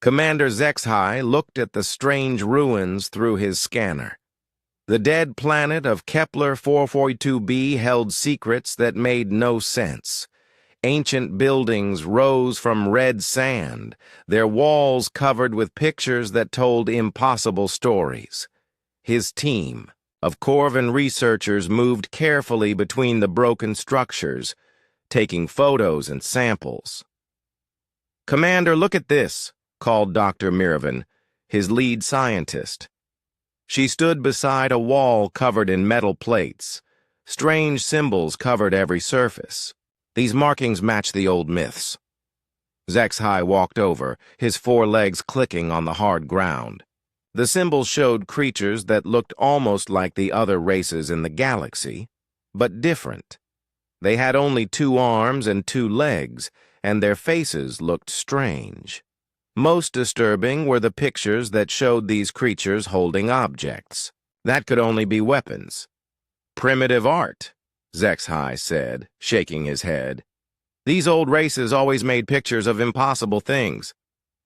Commander Zexhai looked at the strange ruins through his scanner. The dead planet of Kepler 442b held secrets that made no sense. Ancient buildings rose from red sand, their walls covered with pictures that told impossible stories. His team of Corvan researchers moved carefully between the broken structures, taking photos and samples. "Commander, look at this," called Dr. Miravan, his lead scientist. She stood beside a wall covered in metal plates. Strange symbols covered every surface. These markings match the old myths. Zexhai walked over, his forelegs clicking on the hard ground. The symbols showed creatures that looked almost like the other races in the galaxy, but different. They had only 2 arms and 2 legs, and their faces looked strange. Most disturbing were the pictures that showed these creatures holding objects. That could only be weapons. "Primitive art," Zexhai said, shaking his head. "These old races always made pictures of impossible things.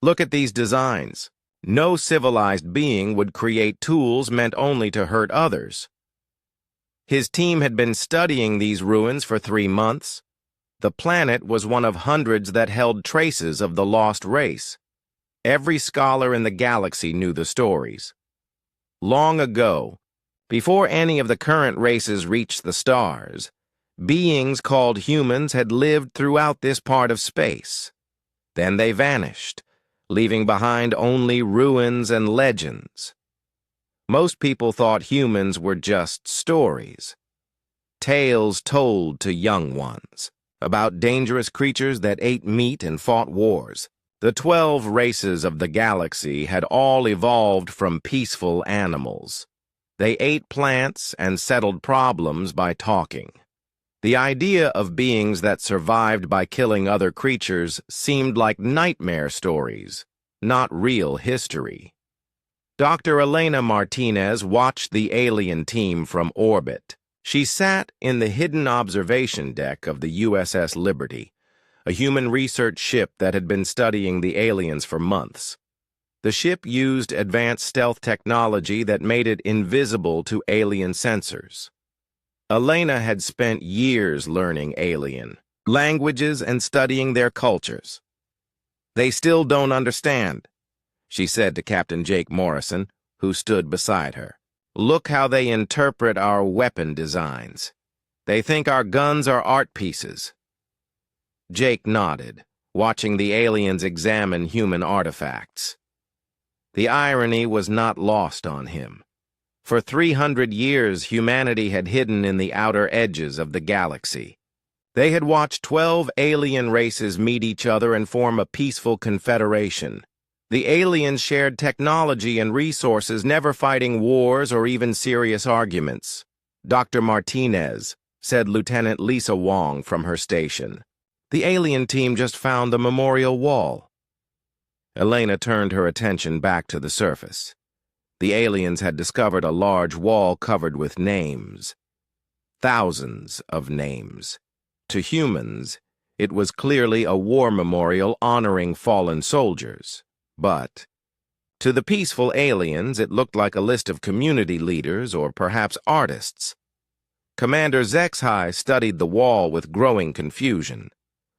Look at these designs. No civilized being would create tools meant only to hurt others." His team had been studying these ruins for 3 months. The planet was one of hundreds that held traces of the lost race. Every scholar in the galaxy knew the stories. Long ago, before any of the current races reached the stars, beings called humans had lived throughout this part of space. Then they vanished, leaving behind only ruins and legends. Most people thought humans were just stories, tales told to young ones, about dangerous creatures that ate meat and fought wars. The 12 races of the galaxy had all evolved from peaceful animals. They ate plants and settled problems by talking. The idea of beings that survived by killing other creatures seemed like nightmare stories, not real history. Dr. Elena Martinez watched the alien team from orbit. She sat in the hidden observation deck of the USS Liberty, a human research ship that had been studying the aliens for months. The ship used advanced stealth technology that made it invisible to alien sensors. Elena had spent years learning alien languages and studying their cultures. "They still don't understand," she said to Captain Jake Morrison, who stood beside her. "Look how they interpret our weapon designs. They think our guns are art pieces." Jake nodded, watching the aliens examine human artifacts. The irony was not lost on him. For 300 years, humanity had hidden in the outer edges of the galaxy. They had watched 12 alien races meet each other and form a peaceful confederation. The aliens shared technology and resources, never fighting wars or even serious arguments. "Dr. Martinez," said Lieutenant Lisa Wong from her station. "The alien team just found the memorial wall." Elena turned her attention back to the surface. The aliens had discovered a large wall covered with names. Thousands of names. To humans, it was clearly a war memorial honoring fallen soldiers. But to the peaceful aliens, it looked like a list of community leaders or perhaps artists. Commander Zexhai studied the wall with growing confusion.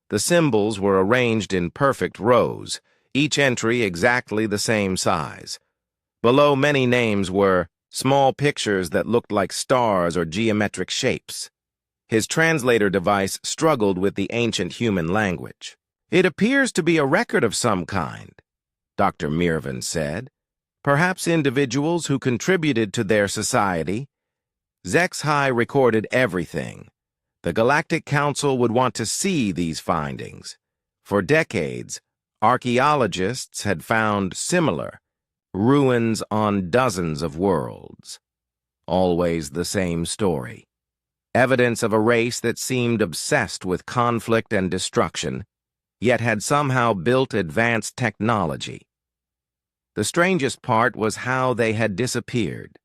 The symbols were arranged in perfect rows, each entry exactly the same size. Below many names were small pictures that looked like stars or geometric shapes. His translator device struggled with the ancient human language. "It appears to be a record of some kind," Dr. Miravan said. "Perhaps individuals who contributed to their society." Zexhai recorded everything. The Galactic Council would want to see these findings. For decades, archaeologists had found similar ruins on dozens of worlds. Always the same story. Evidence of a race that seemed obsessed with conflict and destruction, yet had somehow built advanced technology. The strangest part was how they had disappeared.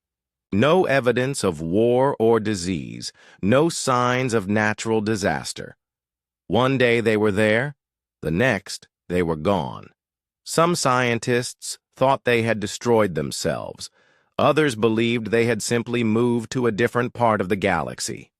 No evidence of war or disease, no signs of natural disaster. One day they were there, the next they were gone. Some scientists thought they had destroyed themselves. Others believed they had simply moved to a different part of the galaxy.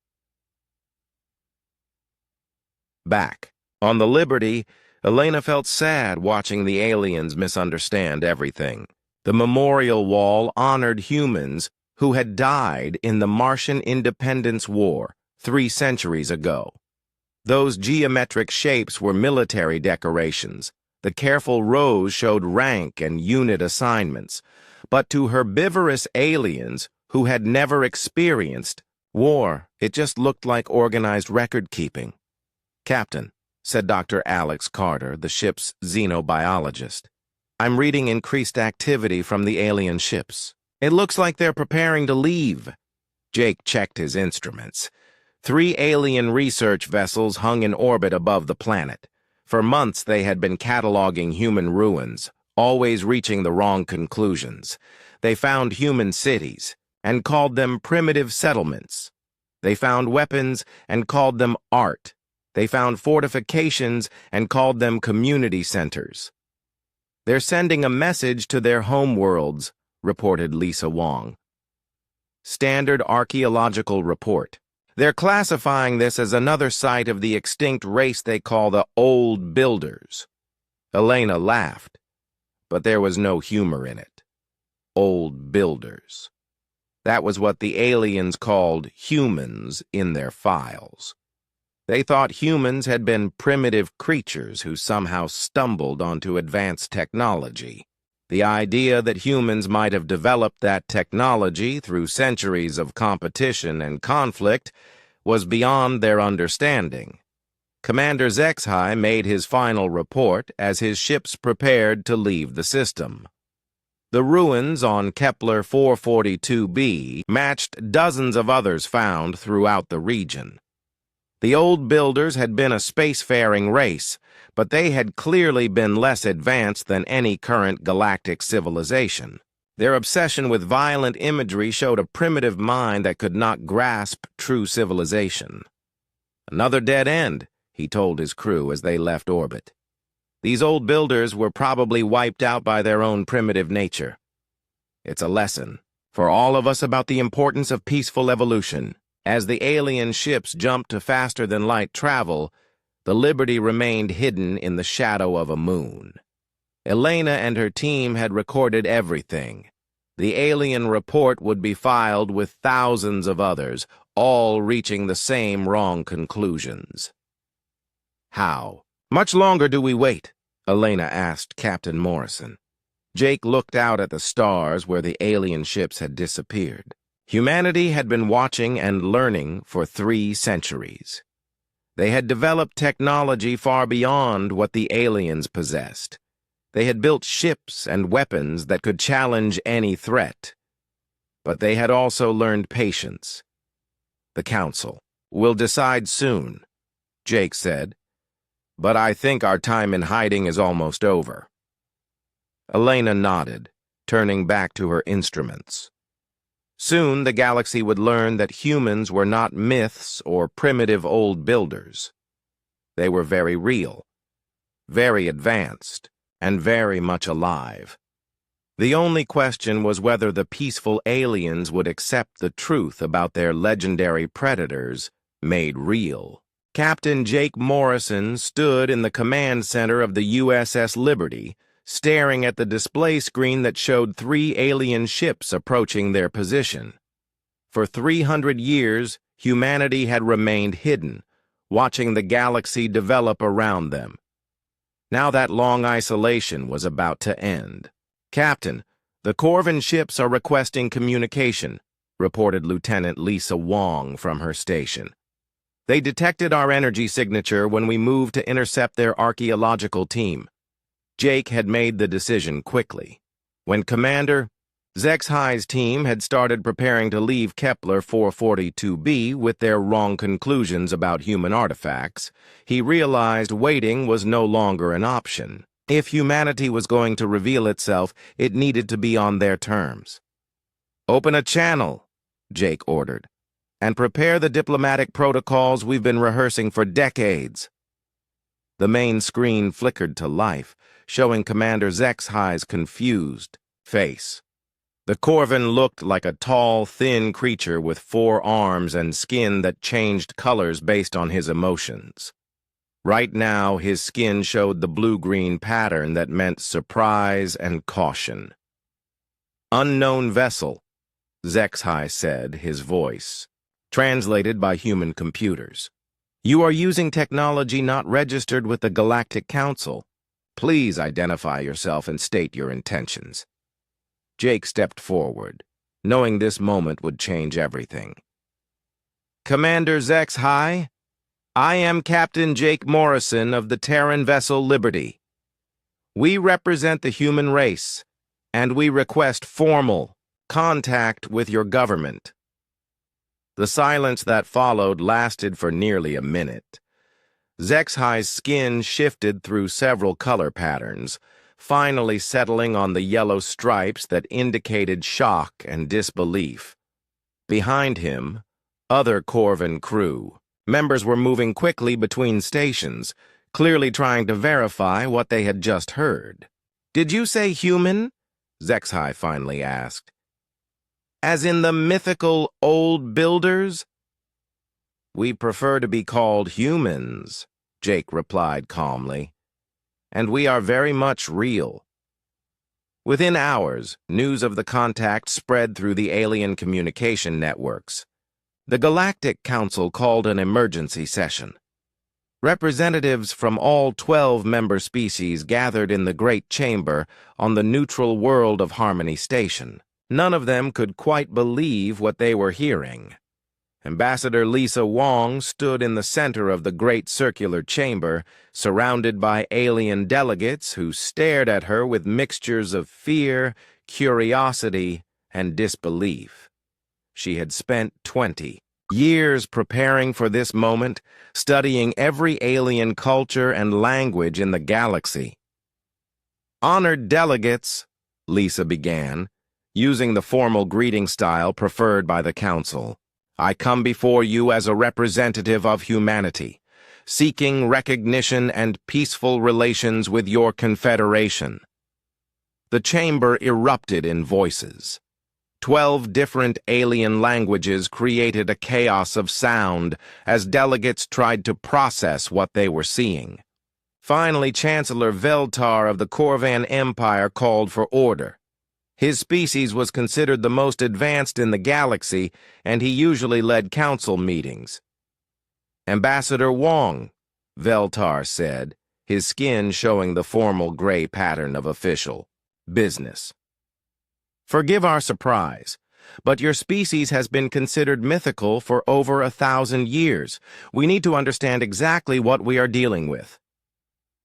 Back on the Liberty, Elena felt sad watching the aliens misunderstand everything. The memorial wall honored humans who had died in the Martian Independence War 3 centuries ago. Those geometric shapes were military decorations. The careful rows showed rank and unit assignments. But to herbivorous aliens who had never experienced war, it just looked like organized record-keeping. "Captain," said Dr. Alex Carter, the ship's xenobiologist, "I'm reading increased activity from the alien ships. It looks like they're preparing to leave." Jake checked his instruments. 3 alien research vessels hung in orbit above the planet. For months they had been cataloging human ruins, always reaching the wrong conclusions. They found human cities and called them primitive settlements. They found weapons and called them art. They found fortifications and called them community centers. "They're sending a message to their homeworlds," reported Lisa Wong. Standard archaeological report. "They're classifying this as another site of the extinct race they call the Old Builders." Elena laughed, but there was no humor in it. Old Builders. That was what the aliens called humans in their files. They thought humans had been primitive creatures who somehow stumbled onto advanced technology. The idea that humans might have developed that technology through centuries of competition and conflict was beyond their understanding. Commander Zexhai made his final report as his ships prepared to leave the system. The ruins on Kepler 442b matched dozens of others found throughout the region. The Old Builders had been a spacefaring race, but they had clearly been less advanced than any current galactic civilization. Their obsession with violent imagery showed a primitive mind that could not grasp true civilization. "Another dead end," he told his crew as they left orbit. "These Old Builders were probably wiped out by their own primitive nature. It's a lesson for all of us about the importance of peaceful evolution." As the alien ships jumped to faster-than-light travel, the Liberty remained hidden in the shadow of a moon. Elena and her team had recorded everything. The alien report would be filed with thousands of others, all reaching the same wrong conclusions. "How much longer do we wait?" Elena asked Captain Morrison. Jake looked out at the stars where the alien ships had disappeared. Humanity had been watching and learning for 3 centuries. They had developed technology far beyond what the aliens possessed. They had built ships and weapons that could challenge any threat. But they had also learned patience. "The Council will decide soon," Jake said. "But I think our time in hiding is almost over." Elena nodded, turning back to her instruments. Soon the galaxy would learn that humans were not myths or primitive old builders. They were very real, very advanced, and very much alive. The only question was whether the peaceful aliens would accept the truth about their legendary predators made real. Captain Jake Morrison stood in the command center of the USS Liberty, staring at the display screen that showed 3 alien ships approaching their position. For 300 years, humanity had remained hidden, watching the galaxy develop around them. Now that long isolation was about to end. "Captain, the Corvin ships are requesting communication," reported Lieutenant Lisa Wong from her station. "They detected our energy signature when we moved to intercept their archaeological team." Jake had made the decision quickly. When Commander Zexhai's team had started preparing to leave Kepler 442b with their wrong conclusions about human artifacts, he realized waiting was no longer an option. If humanity was going to reveal itself, it needed to be on their terms. "Open a channel," Jake ordered, "and prepare the diplomatic protocols we've been rehearsing for decades." The main screen flickered to life, showing Commander HFY's confused face. The Corvin looked like a tall, thin creature with 4 arms and skin that changed colors based on his emotions. Right now, his skin showed the blue-green pattern that meant surprise and caution. "Unknown vessel," HFY said, his voice translated by human computers. "You are using technology not registered with the Galactic Council. Please identify yourself and state your intentions." Jake stepped forward, knowing this moment would change everything. "Commander HFY, I am Captain Jake Morrison of the Terran vessel Liberty. We represent the human race, and we request formal contact with your government." The silence that followed lasted for nearly a minute. HFY's skin shifted through several color patterns, finally settling on the yellow stripes that indicated shock and disbelief. Behind him, other Corvin crew members were moving quickly between stations, clearly trying to verify what they had just heard. "Did you say human?" HFY finally asked. "As in the mythical old builders?" "We prefer to be called humans," Jake replied calmly. "And we are very much real." Within hours, news of the contact spread through the alien communication networks. The Galactic Council called an emergency session. Representatives from all 12 member species gathered in the Great Chamber on the neutral world of Harmony Station. None of them could quite believe what they were hearing. Ambassador Lisa Wong stood in the center of the great circular chamber, surrounded by alien delegates who stared at her with mixtures of fear, curiosity, and disbelief. She had spent 20 years preparing for this moment, studying every alien culture and language in the galaxy. "Honored delegates," Lisa began, using the formal greeting style preferred by the Council, "I come before you as a representative of humanity, seeking recognition and peaceful relations with your confederation." The chamber erupted in voices. 12 different alien languages created a chaos of sound as delegates tried to process what they were seeing. Finally, Chancellor Veltar of the Corvan Empire called for order. His species was considered the most advanced in the galaxy, and he usually led council meetings. "Ambassador Wong," Veltar said, his skin showing the formal gray pattern of official business. "Forgive our surprise, but your species has been considered mythical for over 1,000 years. We need to understand exactly what we are dealing with."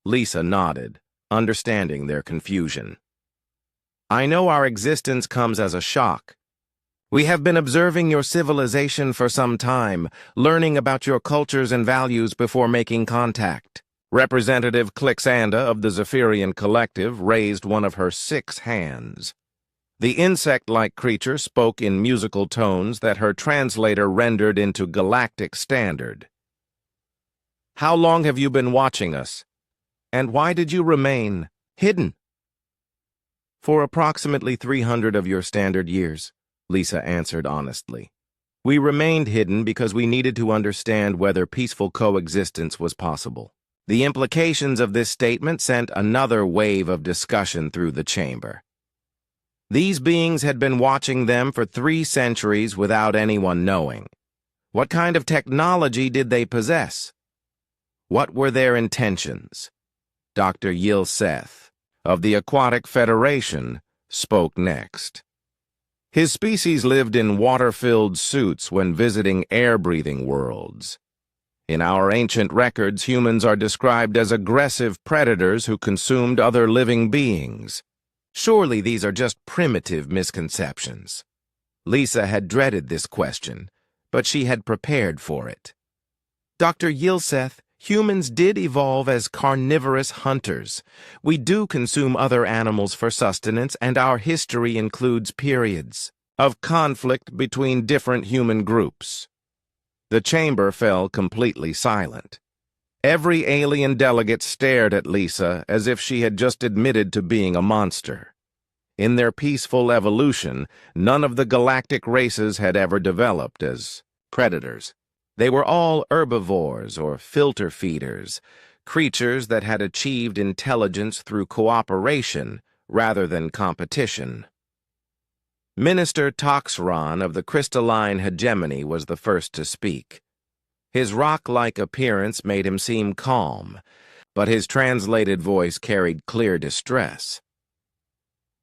Lisa nodded, understanding their confusion. "I know our existence comes as a shock. We have been observing your civilization for some time, learning about your cultures and values before making contact." Representative Clixanda of the Zephyrian Collective raised one of her 6 hands. The insect-like creature spoke in musical tones that her translator rendered into galactic standard. "How long have you been watching us? And why did you remain hidden?" "For approximately 300 of your standard years," Lisa answered honestly. "We remained hidden because we needed to understand whether peaceful coexistence was possible." The implications of this statement sent another wave of discussion through the chamber. These beings had been watching them for 3 centuries without anyone knowing. What kind of technology did they possess? What were their intentions? Dr. Yilseth of the Aquatic Federation spoke next. His species lived in water-filled suits when visiting air-breathing worlds. In our ancient records, humans are described as aggressive predators who consumed other living beings. Surely these are just primitive misconceptions. Lisa had dreaded this question, but she had prepared for it. "Dr. Yilseth, humans did evolve as carnivorous hunters. We do consume other animals for sustenance, and our history includes periods of conflict between different human groups." The chamber fell completely silent. Every alien delegate stared at Lisa as if she had just admitted to being a monster. In their peaceful evolution, none of the galactic races had ever developed as predators. They were all herbivores or filter feeders, creatures that had achieved intelligence through cooperation rather than competition. Minister Toxron of the crystalline hegemony was the first to speak. His rock-like appearance made him seem calm, but his translated voice carried clear distress.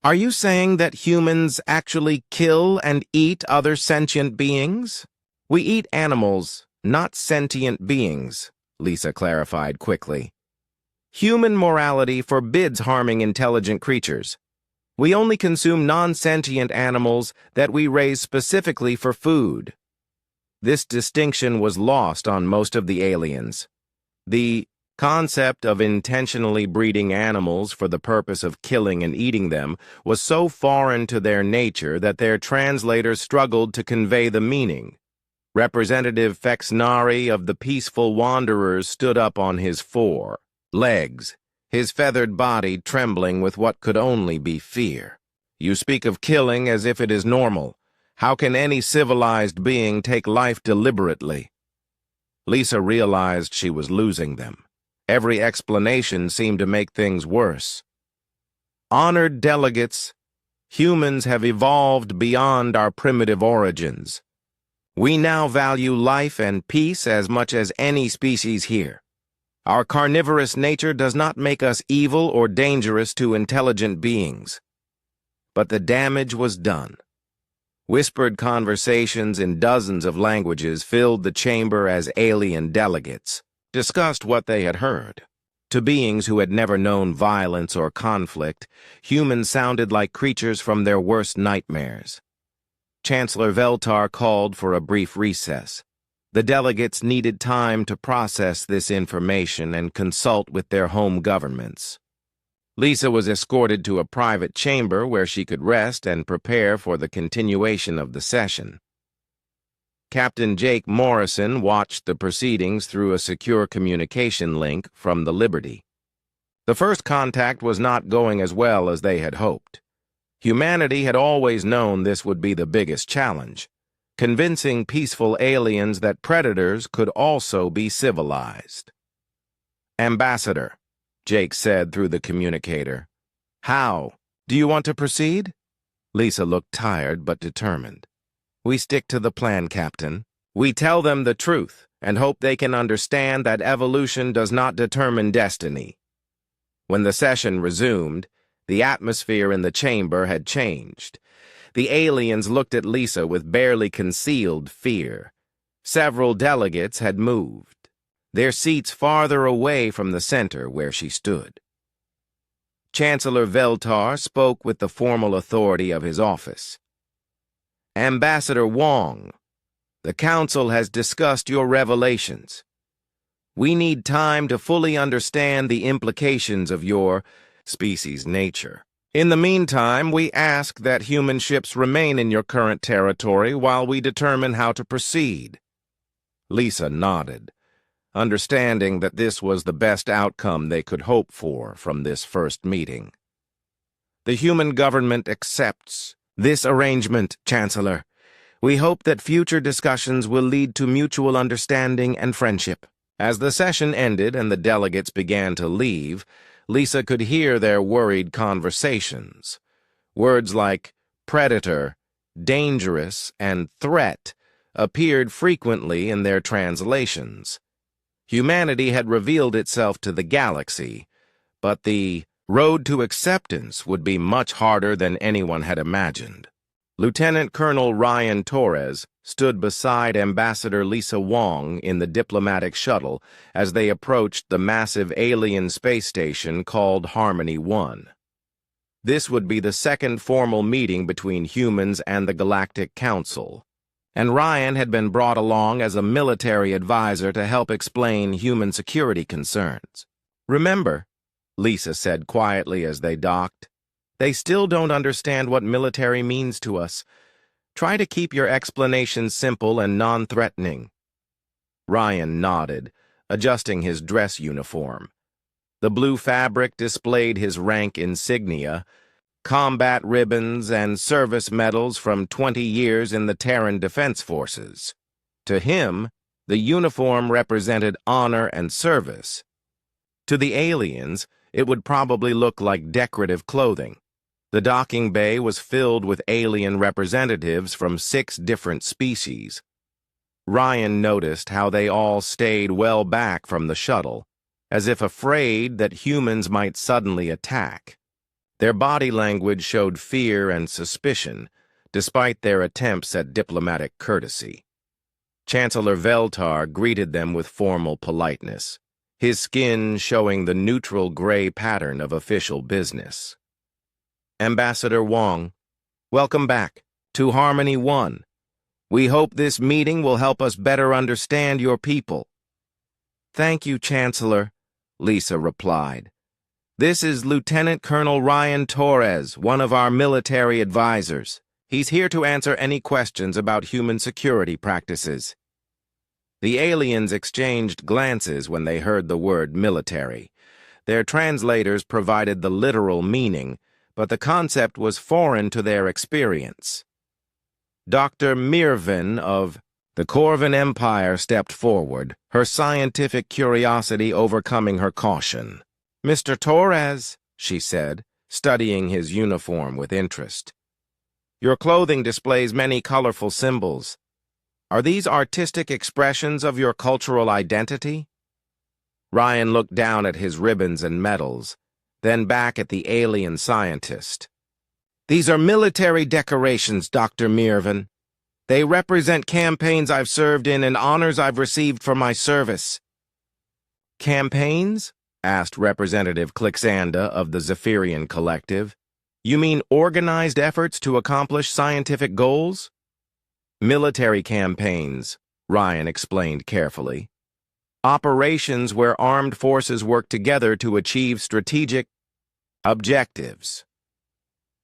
"Are you saying that humans actually kill and eat other sentient beings?" "We eat animals, not sentient beings," Lisa clarified quickly. "Human morality forbids harming intelligent creatures. We only consume non-sentient animals that we raise specifically for food." This distinction was lost on most of the aliens. The concept of intentionally breeding animals for the purpose of killing and eating them was so foreign to their nature that their translators struggled to convey the meaning. Representative Fexnari of the Peaceful Wanderers stood up on his 4 legs, his feathered body trembling with what could only be fear. "You speak of killing as if it is normal. How can any civilized being take life deliberately?" Lisa realized she was losing them. Every explanation seemed to make things worse. "Honored delegates, humans have evolved beyond our primitive origins. We now value life and peace as much as any species here. Our carnivorous nature does not make us evil or dangerous to intelligent beings." But the damage was done. Whispered conversations in dozens of languages filled the chamber as alien delegates discussed what they had heard. To beings who had never known violence or conflict, humans sounded like creatures from their worst nightmares. Chancellor Veltar called for a brief recess. The delegates needed time to process this information and consult with their home governments. Lisa was escorted to a private chamber where she could rest and prepare for the continuation of the session. Captain Jake Morrison watched the proceedings through a secure communication link from the Liberty. The first contact was not going as well as they had hoped. Humanity had always known this would be the biggest challenge, convincing peaceful aliens that predators could also be civilized. "Ambassador," Jake said through the communicator. "How? Do you want to proceed?" Lisa looked tired but determined. "We stick to the plan, Captain. We tell them the truth and hope they can understand that evolution does not determine destiny." When the session resumed, the atmosphere in the chamber had changed. The aliens looked at Lisa with barely concealed fear. Several delegates had moved, their seats farther away from the center where she stood. Chancellor Veltar spoke with the formal authority of his office. "Ambassador Wong, the Council has discussed your revelations. We need time to fully understand the implications of your species' nature. In the meantime, we ask that human ships remain in your current territory while we determine how to proceed." Lisa nodded, understanding that this was the best outcome they could hope for from this first meeting. "The human government accepts this arrangement, Chancellor. We hope that future discussions will lead to mutual understanding and friendship." As the session ended and the delegates began to leave, Lisa could hear their worried conversations. Words like predator, dangerous, and threat appeared frequently in their translations. Humanity had revealed itself to the galaxy, but the road to acceptance would be much harder than anyone had imagined. Lieutenant Colonel Ryan Torres stood beside Ambassador Lisa Wong in the diplomatic shuttle as they approached the massive alien space station called Harmony 1. This would be the second formal meeting between humans and the Galactic Council, and Ryan had been brought along as a military advisor to help explain human security concerns. "Remember," Lisa said quietly as they docked, "they still don't understand what military means to us. Try to keep your explanations simple and non-threatening." Ryan nodded, adjusting his dress uniform. The blue fabric displayed his rank insignia, combat ribbons and service medals from 20 years in the Terran Defense Forces. To him, the uniform represented honor and service. To the aliens, it would probably look like decorative clothing. The docking bay was filled with alien representatives from 6 different species. Ryan noticed how they all stayed well back from the shuttle, as if afraid that humans might suddenly attack. Their body language showed fear and suspicion, despite their attempts at diplomatic courtesy. Chancellor Veltar greeted them with formal politeness, his skin showing the neutral gray pattern of official business. Ambassador Wong, welcome back to Harmony 1. We hope this meeting will help us better understand your people. Thank you, Chancellor, Lisa replied. This is Lieutenant Colonel Ryan Torres, one of our military advisors. He's here to answer any questions about human security practices. The aliens exchanged glances when they heard the word military. Their translators provided the literal meaning, but the concept was foreign to their experience. Dr. Mirvin of the Corvin Empire stepped forward, her scientific curiosity overcoming her caution. Mr. Torres, she said, studying his uniform with interest. Your clothing displays many colorful symbols. Are these artistic expressions of your cultural identity? Ryan looked down at his ribbons and medals, then back at the alien scientist. These are military decorations, Dr. Mirvin. They represent campaigns I've served in and honors I've received for my service. Campaigns? Asked Representative Clixanda of the Zephyrian Collective. You mean organized efforts to accomplish scientific goals? Military campaigns, Ryan explained carefully. Operations where armed forces work together to achieve strategic objectives.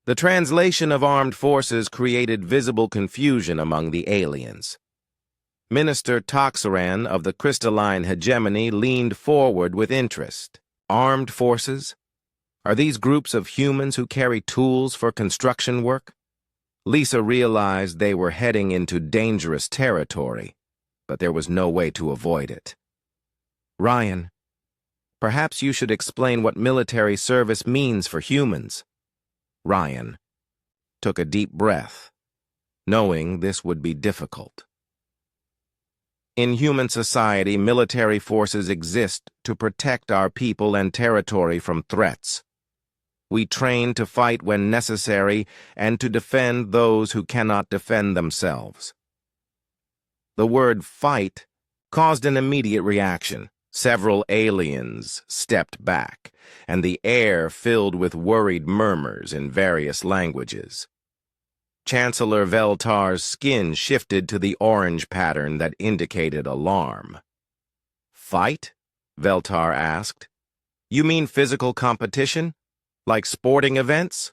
The translation of armed forces created visible confusion among the aliens. Minister Toxaran of the crystalline hegemony leaned forward with interest. Armed forces? Are these groups of humans who carry tools for construction work? Lisa realized they were heading into dangerous territory, but there was no way to avoid it. Ryan, perhaps you should explain what military service means for humans. Ryan took a deep breath, knowing this would be difficult. In human society, military forces exist to protect our people and territory from threats. We train to fight when necessary and to defend those who cannot defend themselves. The word fight caused an immediate reaction. Several aliens stepped back, and the air filled with worried murmurs in various languages. Chancellor Veltar's skin shifted to the orange pattern that indicated alarm. Fight? Veltar asked. You mean physical competition? Like sporting events?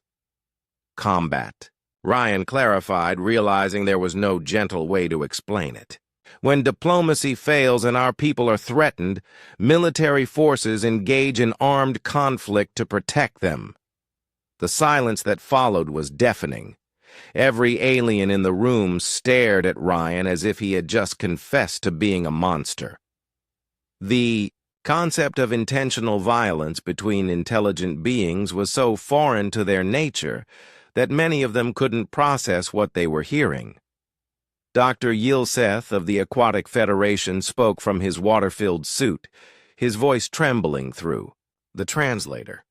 Combat, Ryan clarified, realizing there was no gentle way to explain it. When diplomacy fails and our people are threatened, military forces engage in armed conflict to protect them. The silence that followed was deafening. Every alien in the room stared at Ryan as if he had just confessed to being a monster. The concept of intentional violence between intelligent beings was so foreign to their nature that many of them couldn't process what they were hearing. Dr. Yilseth of the Aquatic Federation spoke from his water-filled suit, his voice trembling through the translator.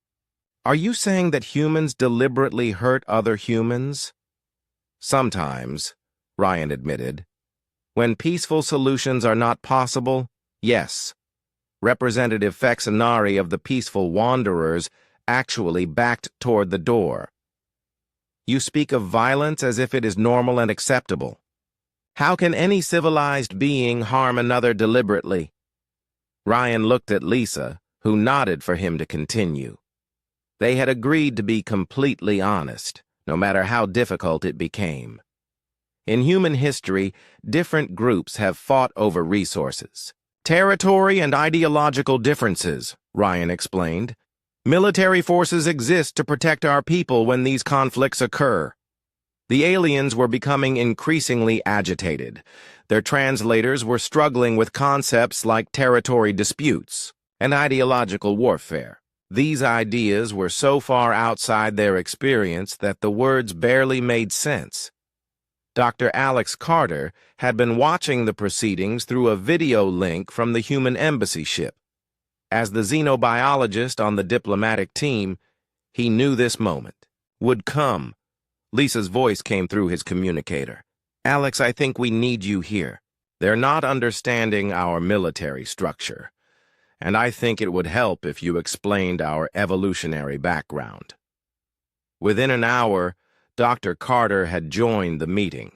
Are you saying that humans deliberately hurt other humans? Sometimes, Ryan admitted. When peaceful solutions are not possible, yes. Representative Fexanari of the Peaceful Wanderers actually backed toward the door. You speak of violence as if it is normal and acceptable. How can any civilized being harm another deliberately? Ryan looked at Lisa, who nodded for him to continue. They had agreed to be completely honest, no matter how difficult it became. In human history, different groups have fought over resources. Territory and ideological differences, Ryan explained. Military forces exist to protect our people when these conflicts occur. The aliens were becoming increasingly agitated. Their translators were struggling with concepts like territory disputes and ideological warfare. These ideas were so far outside their experience that the words barely made sense. Dr. Alex Carter had been watching the proceedings through a video link from the human embassy ship. As the xenobiologist on the diplomatic team, he knew this moment would come. Lisa's voice came through his communicator. Alex, I think we need you here. They're not understanding our military structure, and I think it would help if you explained our evolutionary background. Within an hour, Dr. Carter had joined the meeting.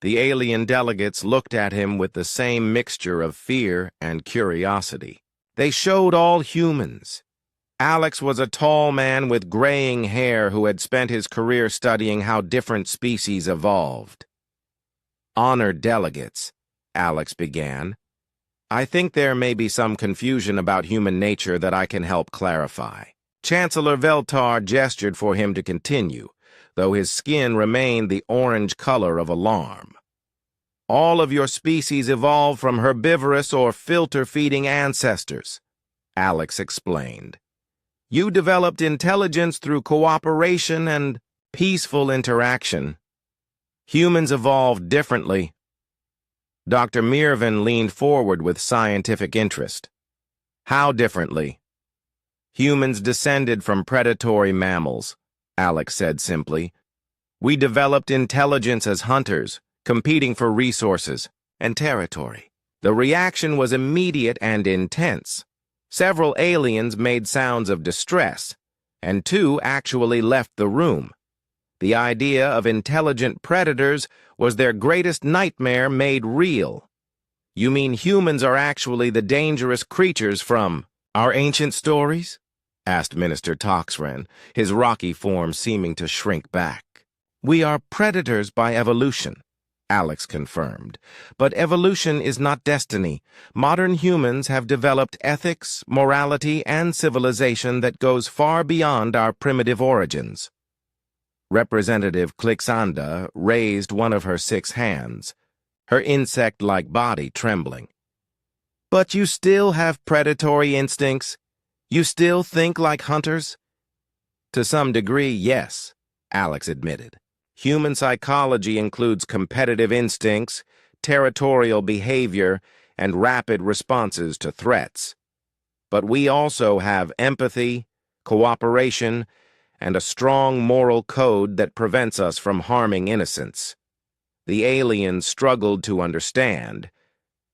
The alien delegates looked at him with the same mixture of fear and curiosity. They showed all humans. Alex was a tall man with graying hair who had spent his career studying how different species evolved. Honored delegates, Alex began. I think there may be some confusion about human nature that I can help clarify. Chancellor Veltar gestured for him to continue, though his skin remained the orange color of alarm. All of your species evolved from herbivorous or filter-feeding ancestors, Alex explained. You developed intelligence through cooperation and peaceful interaction. Humans evolved differently. Dr. Mirvan leaned forward with scientific interest. How differently? Humans descended from predatory mammals, Alex said simply. We developed intelligence as hunters, competing for resources and territory. The reaction was immediate and intense. Several aliens made sounds of distress, and 2 actually left the room. The idea of intelligent predators was their greatest nightmare made real. You mean humans are actually the dangerous creatures from our ancient stories? Asked Minister Toxren, his rocky form seeming to shrink back. We are predators by evolution, Alex confirmed. But evolution is not destiny. Modern humans have developed ethics, morality, and civilization that goes far beyond our primitive origins. Representative Klixanda raised one of her 6 hands, her insect-like body trembling. But you still have predatory instincts? You still think like hunters? To some degree, yes, Alex admitted. Human psychology includes competitive instincts, territorial behavior, and rapid responses to threats. But we also have empathy, cooperation, and a strong moral code that prevents us from harming innocents. The aliens struggled to understand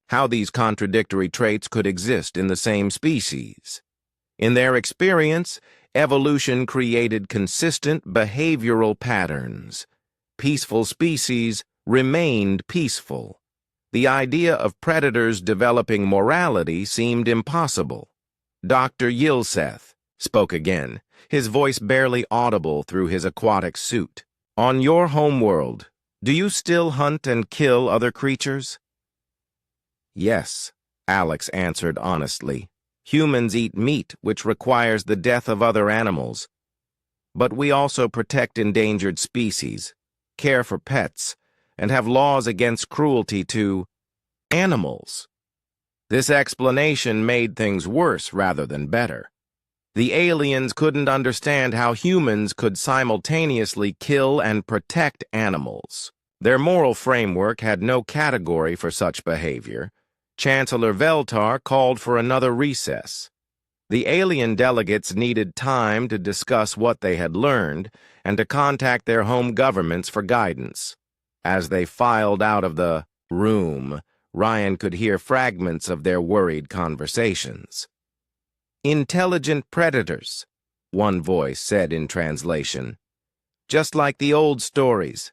how these contradictory traits could exist in the same species. In their experience, evolution created consistent behavioral patterns. Peaceful species remained peaceful. The idea of predators developing morality seemed impossible. Dr. Yilseth spoke again, his voice barely audible through his aquatic suit. On your homeworld, do you still hunt and kill other creatures? Yes, Alex answered honestly. Humans eat meat, which requires the death of other animals. But we also protect endangered species, care for pets, and have laws against cruelty to animals. This explanation made things worse rather than better. The aliens couldn't understand how humans could simultaneously kill and protect animals. Their moral framework had no category for such behavior. Chancellor Veltar called for another recess. The alien delegates needed time to discuss what they had learned and to contact their home governments for guidance. As they filed out of the room, Ryan could hear fragments of their worried conversations. Intelligent predators, one voice said in translation. Just like the old stories.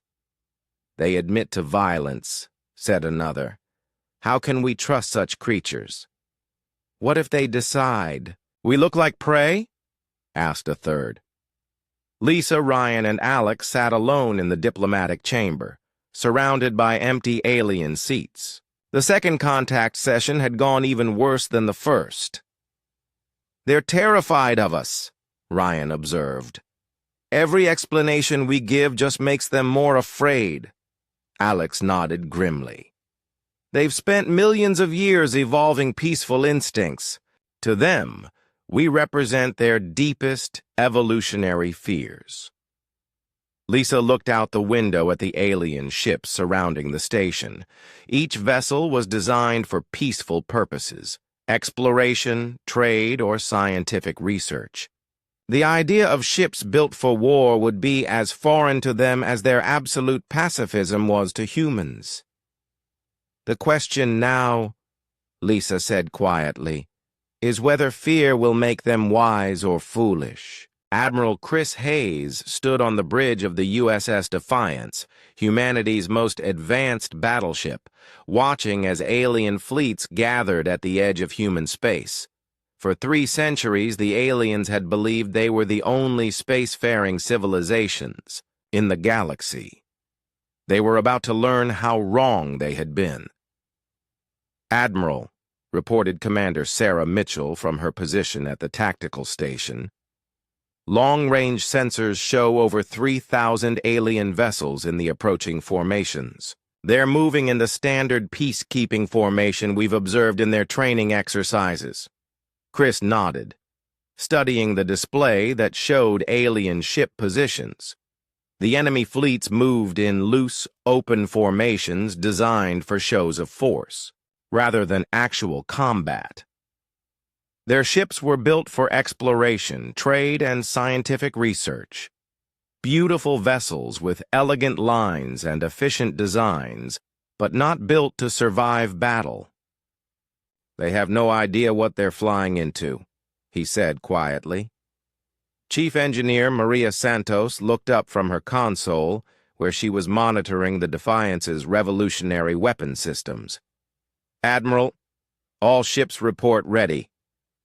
They admit to violence, said another. How can we trust such creatures? What if they decide we look like prey? Asked a third. Lisa, Ryan, and Alex sat alone in the diplomatic chamber, surrounded by empty alien seats. The second contact session had gone even worse than the first. "They're terrified of us," Ryan observed. "Every explanation we give just makes them more afraid." Alex nodded grimly. "They've spent millions of years evolving peaceful instincts. To them, we represent their deepest evolutionary fears." Lisa looked out the window at the alien ships surrounding the station. Each vessel was designed for peaceful purposes: exploration, trade, or scientific research. The idea of ships built for war would be as foreign to them as their absolute pacifism was to humans. "The question now," Lisa said quietly, "is whether fear will make them wise or foolish." Admiral Chris Hayes stood on the bridge of the USS Defiance, humanity's most advanced battleship, watching as alien fleets gathered at the edge of human space. For 3 centuries, the aliens had believed they were the only spacefaring civilizations in the galaxy. They were about to learn how wrong they had been. "Admiral," reported Commander Sarah Mitchell from her position at the tactical station, "long-range sensors show over 3,000 alien vessels in the approaching formations. They're moving in the standard peacekeeping formation we've observed in their training exercises." Chris nodded, studying the display that showed alien ship positions. The enemy fleets moved in loose, open formations designed for shows of force, rather than actual combat. Their ships were built for exploration, trade, and scientific research. Beautiful vessels with elegant lines and efficient designs, but not built to survive battle. "They have no idea what they're flying into," he said quietly. Chief Engineer Maria Santos looked up from her console, where she was monitoring the Defiance's revolutionary weapon systems. "Admiral, all ships report ready.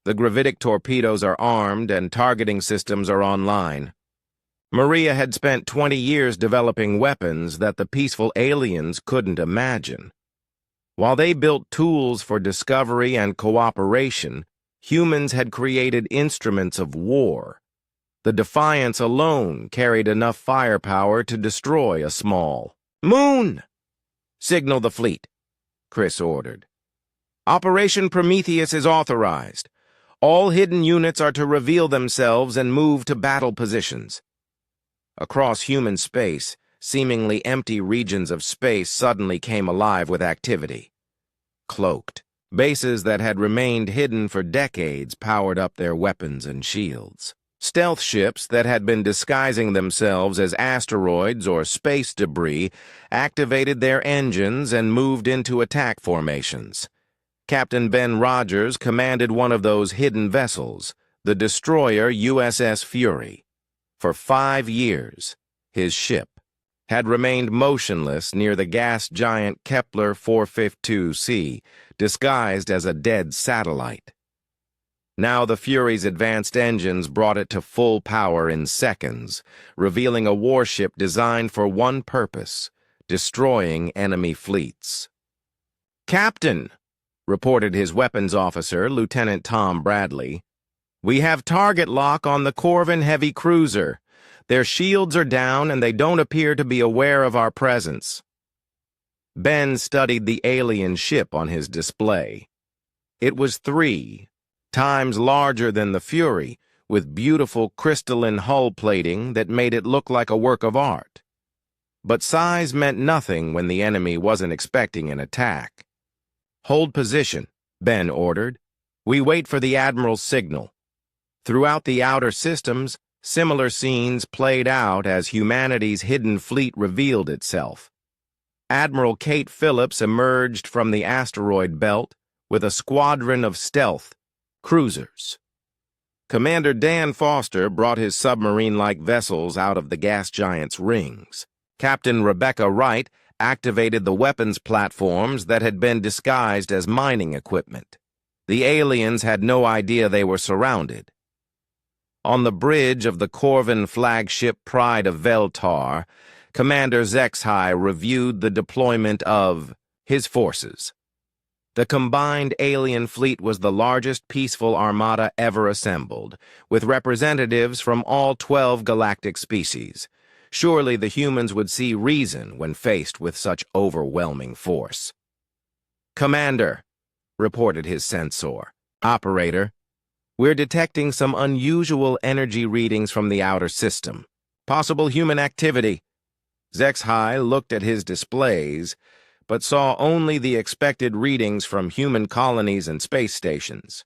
The gravitic torpedoes are armed and targeting systems are online." Maria had spent 20 years developing weapons that the peaceful aliens couldn't imagine. While they built tools for discovery and cooperation, humans had created instruments of war. The Defiance alone carried enough firepower to destroy a small moon. "Signal the fleet," Chris ordered. "Operation Prometheus is authorized. All hidden units are to reveal themselves and move to battle positions." Across human space, seemingly empty regions of space suddenly came alive with activity. Cloaked, bases that had remained hidden for decades powered up their weapons and shields. Stealth ships that had been disguising themselves as asteroids or space debris activated their engines and moved into attack formations. Captain Ben Rogers commanded one of those hidden vessels, the destroyer USS Fury. For 5 years, his ship had remained motionless near the gas giant Kepler 452c, disguised as a dead satellite. Now the Fury's advanced engines brought it to full power in seconds, revealing a warship designed for one purpose: destroying enemy fleets. "Captain," reported his weapons officer, Lieutenant Tom Bradley, "we have target lock on the Corvin heavy cruiser. Their shields are down and they don't appear to be aware of our presence." Ben studied the alien ship on his display. It was 3 times larger than the Fury, with beautiful crystalline hull plating that made it look like a work of art. But size meant nothing when the enemy wasn't expecting an attack. "Hold position," Ben ordered. "We wait for the Admiral's signal." Throughout the outer systems, similar scenes played out as humanity's hidden fleet revealed itself. Admiral Kate Phillips emerged from the asteroid belt with a squadron of stealth cruisers. Commander Dan Foster brought his submarine-like vessels out of the gas giant's rings. Captain Rebecca Wright activated the weapons platforms that had been disguised as mining equipment. The aliens had no idea they were surrounded. On the bridge of the Corvin flagship Pride of Veltar, Commander Zexhai reviewed the deployment of his forces. The combined alien fleet was the largest peaceful armada ever assembled, with representatives from all 12 galactic species. Surely the humans would see reason when faced with such overwhelming force. "Commander," reported his sensor. "Operator, we're detecting some unusual energy readings from the outer system. Possible human activity." ZXHY looked at his displays, but saw only the expected readings from human colonies and space stations.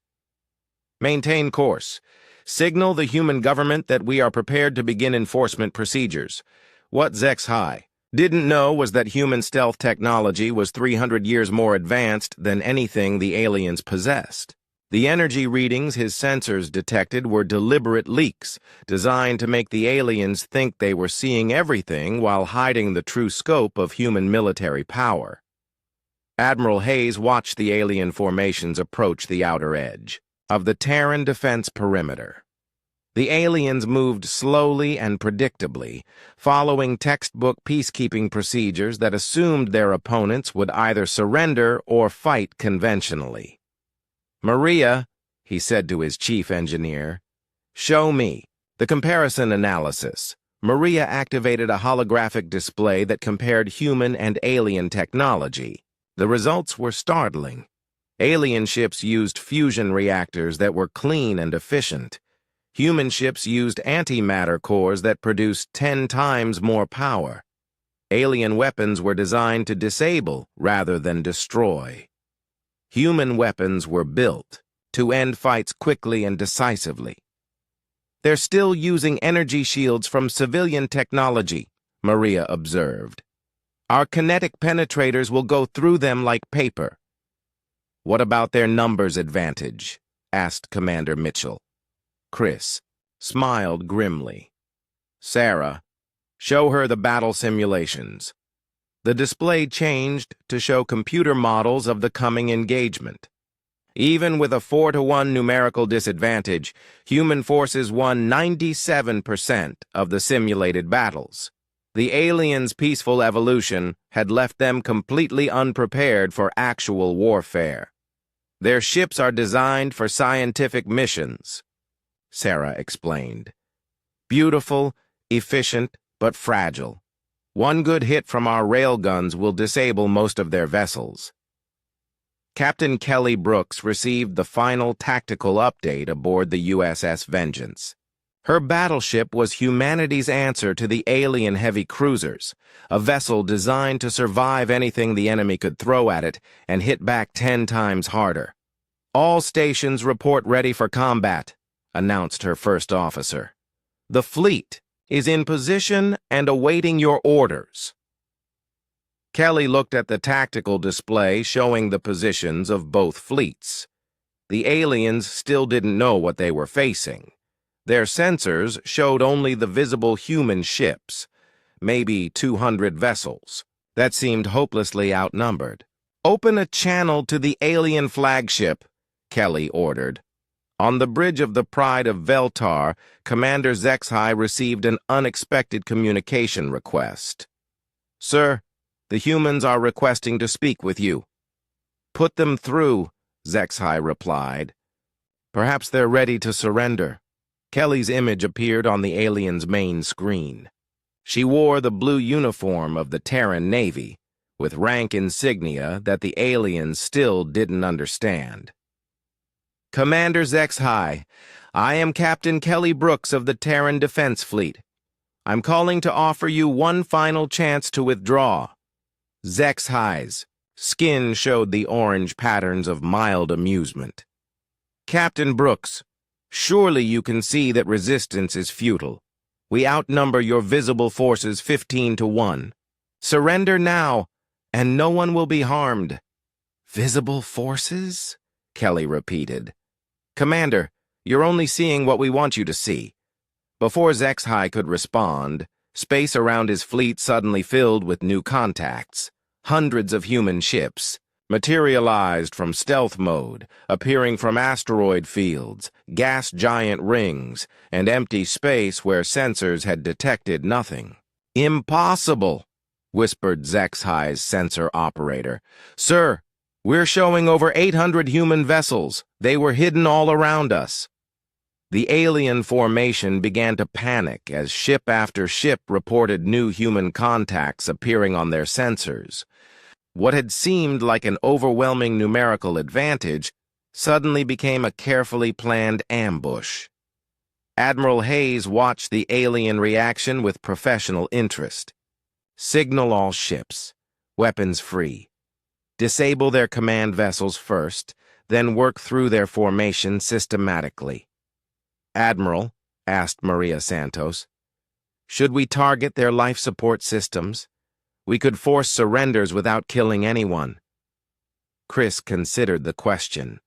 "Maintain course. Signal the human government that we are prepared to begin enforcement procedures." What ZXHY didn't know was that human stealth technology was 300 years more advanced than anything the aliens possessed. The energy readings his sensors detected were deliberate leaks, designed to make the aliens think they were seeing everything while hiding the true scope of human military power. Admiral Hayes watched the alien formations approach the outer edge of the Terran defense perimeter. The aliens moved slowly and predictably, following textbook peacekeeping procedures that assumed their opponents would either surrender or fight conventionally. "Maria," he said to his chief engineer, "show me." The comparison analysis. Maria activated a holographic display that compared human and alien technology. The results were startling. Alien ships used fusion reactors that were clean and efficient. Human ships used antimatter cores that produced 10 times more power. Alien weapons were designed to disable rather than destroy. Human weapons were built to end fights quickly and decisively. "They're still using energy shields from civilian technology," Maria observed. "Our kinetic penetrators will go through them like paper." "What about their numbers advantage?" asked Commander Mitchell. Chris smiled grimly. "Sarah, show her the battle simulations." The display changed to show computer models of the coming engagement. Even with a 4-to-1 numerical disadvantage, human forces won 97% of the simulated battles. The aliens' peaceful evolution had left them completely unprepared for actual warfare. "Their ships are designed for scientific missions," Sarah explained. "Beautiful, efficient, but fragile. One good hit from our railguns will disable most of their vessels." Captain Kelly Brooks received the final tactical update aboard the USS Vengeance. Her battleship was humanity's answer to the alien heavy cruisers, a vessel designed to survive anything the enemy could throw at it and hit back 10 times harder. "All stations report ready for combat," announced her first officer. "The fleet is in position and awaiting your orders." Kelly looked at the tactical display showing the positions of both fleets. The aliens still didn't know what they were facing. Their sensors showed only the visible human ships, maybe 200 vessels. That seemed hopelessly outnumbered. "Open a channel to the alien flagship," Kelly ordered. On the bridge of the Pride of Veltar, Commander ZXHY received an unexpected communication request. "Sir, the humans are requesting to speak with you." "Put them through," ZXHY replied. "Perhaps they're ready to surrender." Kelly's image appeared on the alien's main screen. She wore the blue uniform of the Terran Navy, with rank insignia that the aliens still didn't understand. "Commander ZXHY, I am Captain Kelly Brooks of the Terran Defense Fleet. I'm calling to offer you one final chance to withdraw." ZXHY's skin showed the orange patterns of mild amusement. "Captain Brooks, surely you can see that resistance is futile. We outnumber your visible forces 15-1. Surrender now, and no one will be harmed." "Visible forces?" Kelly repeated. "Commander, you're only seeing what we want you to see." Before ZXHY could respond, space around his fleet suddenly filled with new contacts. Hundreds of human ships materialized from stealth mode, appearing from asteroid fields, gas giant rings, and empty space where sensors had detected nothing. "Impossible," whispered ZXHY's sensor operator. "Sir, We're showing over 800 human vessels. They were hidden all around us. The alien formation began to panic as ship after ship reported new human contacts appearing on their sensors. What had seemed like an overwhelming numerical advantage suddenly became a carefully planned ambush. Admiral Hayes watched the alien reaction with professional interest. Signal all ships, weapons free. Disable their command vessels first, then work through their formation systematically. Admiral, asked Maria Santos, should we target their life support systems? We could force surrenders without killing anyone. Chris considered the question.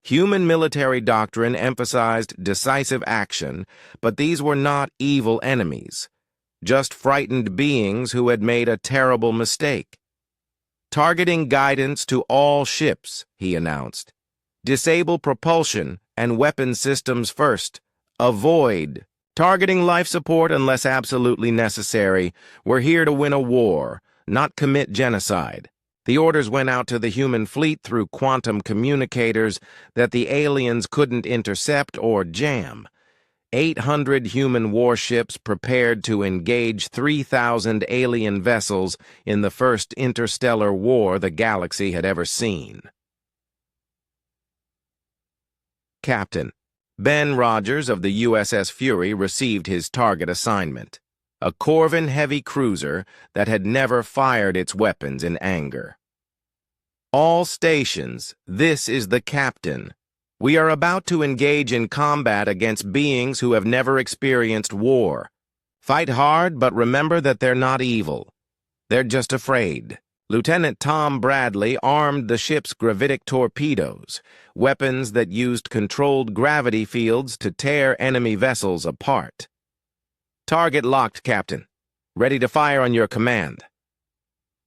Human military doctrine emphasized decisive action, but these were not evil enemies, just frightened beings who had made a terrible mistake. Targeting guidance to all ships, he announced. Disable propulsion and weapon systems first. Avoid targeting life support unless absolutely necessary. We're here to win a war, not commit genocide. The orders went out to the human fleet through quantum communicators that the aliens couldn't intercept or jam. 800 human warships prepared to engage 3,000 alien vessels in the first interstellar war the galaxy had ever seen. Captain Ben Rogers of the USS Fury received his target assignment, a Corvin heavy cruiser that had never fired its weapons in anger. All stations, this is the captain. We are about to engage in combat against beings who have never experienced war. Fight hard, but remember that they're not evil. They're just afraid. Lieutenant Tom Bradley armed the ship's gravitic torpedoes, weapons that used controlled gravity fields to tear enemy vessels apart. Target locked, Captain. Ready to fire on your command.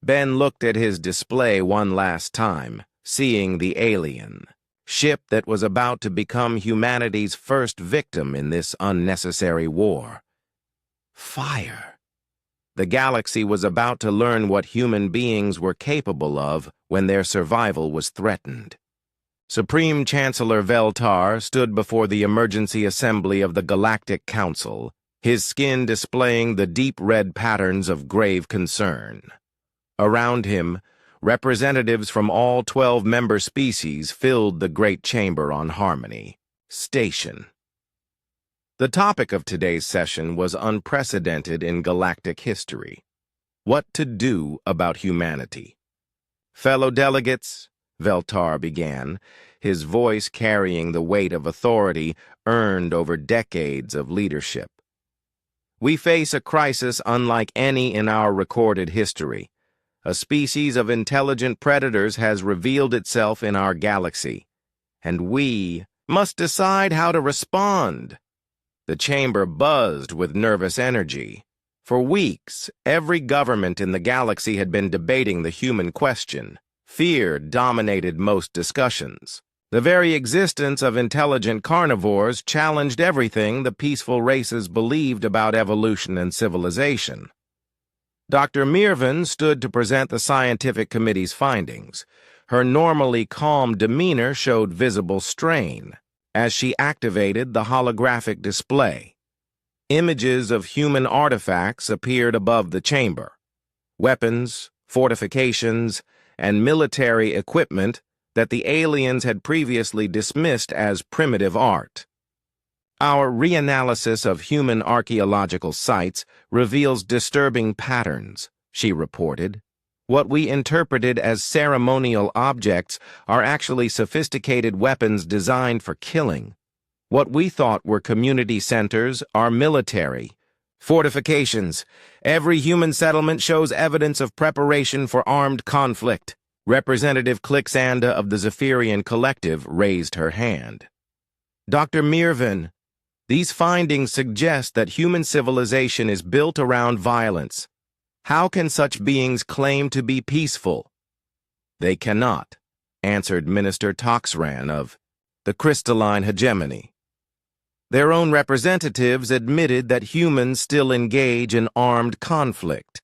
Ben looked at his display one last time, seeing the alien ship that was about to become humanity's first victim in this unnecessary war. Fire. The galaxy was about to learn what human beings were capable of when their survival was threatened. Supreme Chancellor Veltar stood before the emergency assembly of the Galactic Council, his skin displaying the deep red patterns of grave concern. Around him, representatives from all 12 member species filled the great chamber on Harmony Station. The topic of today's session was unprecedented in galactic history. What to do about humanity? Fellow delegates, Veltar began, his voice carrying the weight of authority earned over decades of leadership. We face a crisis unlike any in our recorded history. A species of intelligent predators has revealed itself in our galaxy, and we must decide how to respond. The chamber buzzed with nervous energy. For weeks, every government in the galaxy had been debating the human question. Fear dominated most discussions. The very existence of intelligent carnivores challenged everything the peaceful races believed about evolution and civilization. Dr. Mirvan stood to present the scientific committee's findings. Her normally calm demeanor showed visible strain as she activated the holographic display. Images of human artifacts appeared above the chamber. Weapons, fortifications, and military equipment that the aliens had previously dismissed as primitive art. Our reanalysis of human archaeological sites reveals disturbing patterns, she reported. What we interpreted as ceremonial objects are actually sophisticated weapons designed for killing. What we thought were community centers are military. Fortifications. Every human settlement shows evidence of preparation for armed conflict. Representative Clixanda of the Zephyrian Collective raised her hand. Dr. Mirvan, these findings suggest that human civilization is built around violence. How can such beings claim to be peaceful? They cannot, answered Minister Toxran of the Crystalline Hegemony. Their own representatives admitted that humans still engage in armed conflict.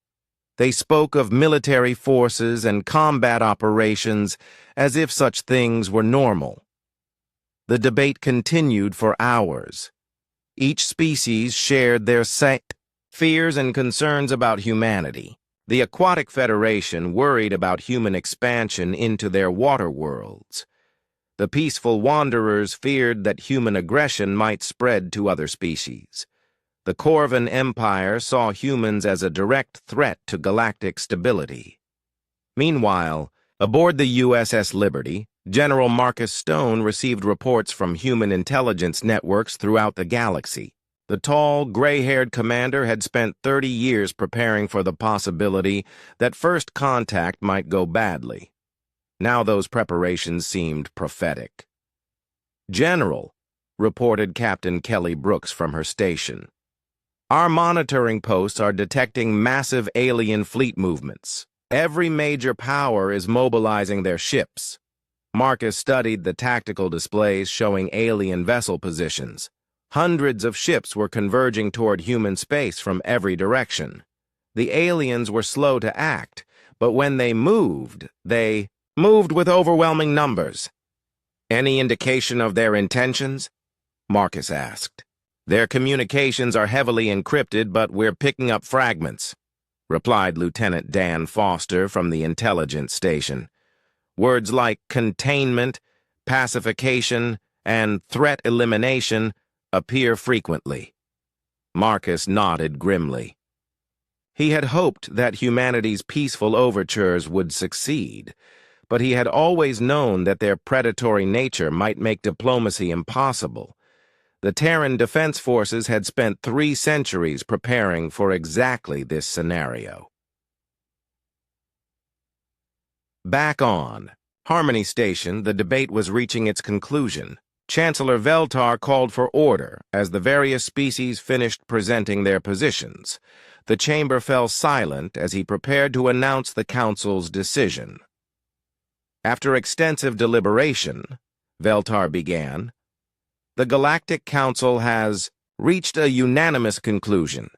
They spoke of military forces and combat operations as if such things were normal. The debate continued for hours. Each species shared their fears and concerns about humanity. The Aquatic Federation worried about human expansion into their water worlds. The peaceful wanderers feared that human aggression might spread to other species. The Corvan Empire saw humans as a direct threat to galactic stability. Meanwhile, aboard the USS Liberty, General Marcus Stone received reports from human intelligence networks throughout the galaxy. The tall, gray-haired commander had spent 30 years preparing for the possibility that first contact might go badly. Now those preparations seemed prophetic. "General," reported Captain Kelly Brooks from her station, "our monitoring posts are detecting massive alien fleet movements. Every major power is mobilizing their ships." Marcus studied the tactical displays showing alien vessel positions. Hundreds of ships were converging toward human space from every direction. The aliens were slow to act, but when they moved with overwhelming numbers. "Any indication of their intentions?" Marcus asked. "Their communications are heavily encrypted, but we're picking up fragments," replied Lieutenant Dan Foster from the intelligence station. "Words like containment, pacification, and threat elimination appear frequently." Marcus nodded grimly. He had hoped that humanity's peaceful overtures would succeed, but he had always known that their predatory nature might make diplomacy impossible. The Terran Defense Forces had spent 3 centuries preparing for exactly this scenario. Back on Harmony Station, the debate was reaching its conclusion. Chancellor Veltar called for order as the various species finished presenting their positions. The chamber fell silent as he prepared to announce the Council's decision. After extensive deliberation, Veltar began, "The Galactic Council has reached a unanimous conclusion.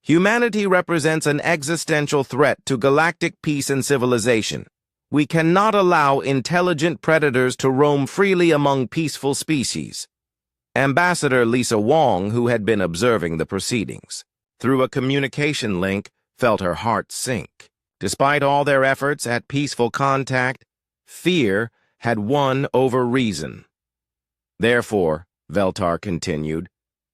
Humanity represents an existential threat to galactic peace and civilization. We cannot allow intelligent predators to roam freely among peaceful species." Ambassador Lisa Wong, who had been observing the proceedings through a communication link, felt her heart sink. Despite all their efforts at peaceful contact, fear had won over reason. "Therefore," Veltar continued,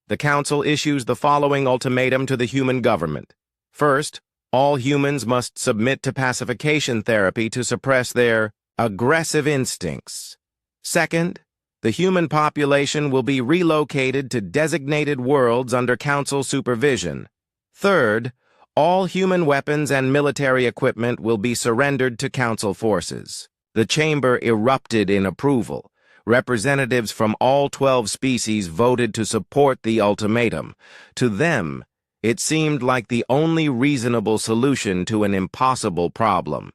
"the Council issues the following ultimatum to the human government. First, all humans must submit to pacification therapy to suppress their aggressive instincts. Second, the human population will be relocated to designated worlds under Council supervision. Third, all human weapons and military equipment will be surrendered to Council forces." The chamber erupted in approval. Representatives from all 12 species voted to support the ultimatum. To them, it seemed like the only reasonable solution to an impossible problem.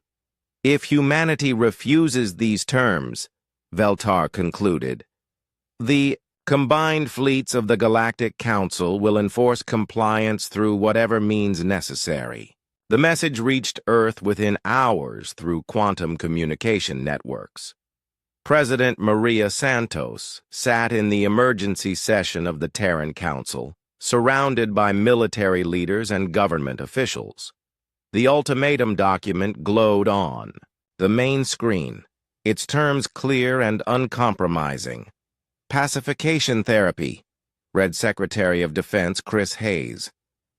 "If humanity refuses these terms," Veltar concluded, "the combined fleets of the Galactic Council will enforce compliance through whatever means necessary." The message reached Earth within hours through quantum communication networks. President Maria Santos sat in the emergency session of the Terran Council, surrounded by military leaders and government officials. The ultimatum document glowed on the main screen, its terms clear and uncompromising. "Pacification therapy," read Secretary of Defense Chris Hayes.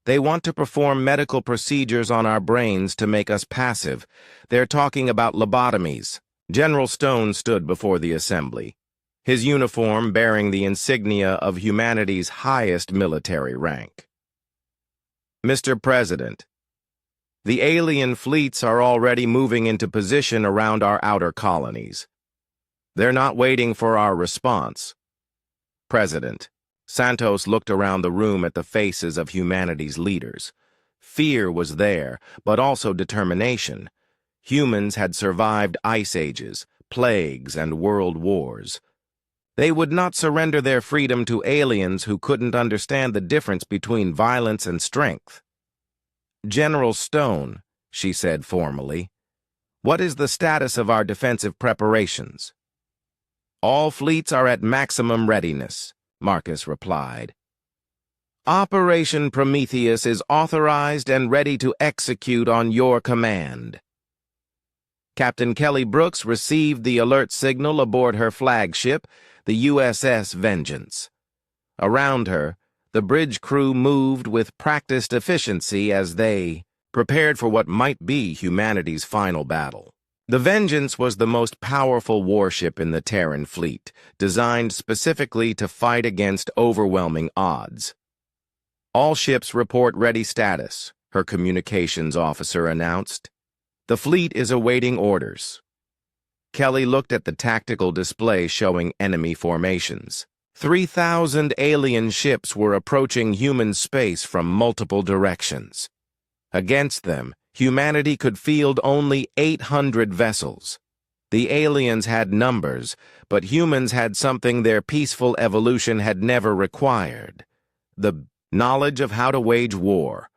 "They want to perform medical procedures on our brains to make us passive. They're talking about lobotomies." General Stone stood before the assembly, his uniform bearing the insignia of humanity's highest military rank. "Mr. President, the alien fleets are already moving into position around our outer colonies. They're not waiting for our response." "President." Santos looked around the room at the faces of humanity's leaders. Fear was there, but also determination. Humans had survived ice ages, plagues, and world wars. They would not surrender their freedom to aliens who couldn't understand the difference between violence and strength. General Stone, she said formally. "What is the status of our defensive preparations?" "All fleets are at maximum readiness," Marcus replied. "Operation Prometheus is authorized and ready to execute on your command." Captain Kelly Brooks received the alert signal aboard her flagship, the USS Vengeance. Around her, the bridge crew moved with practiced efficiency as they prepared for what might be humanity's final battle. The Vengeance was the most powerful warship in the Terran fleet, designed specifically to fight against overwhelming odds. "All ships report ready status," her communications officer announced. "The fleet is awaiting orders." Kelly looked at the tactical display showing enemy formations. 3,000 alien ships were approaching human space from multiple directions. Against them, humanity could field only 800 vessels. The aliens had numbers, but humans had something their peaceful evolution had never required: the knowledge of how to wage war.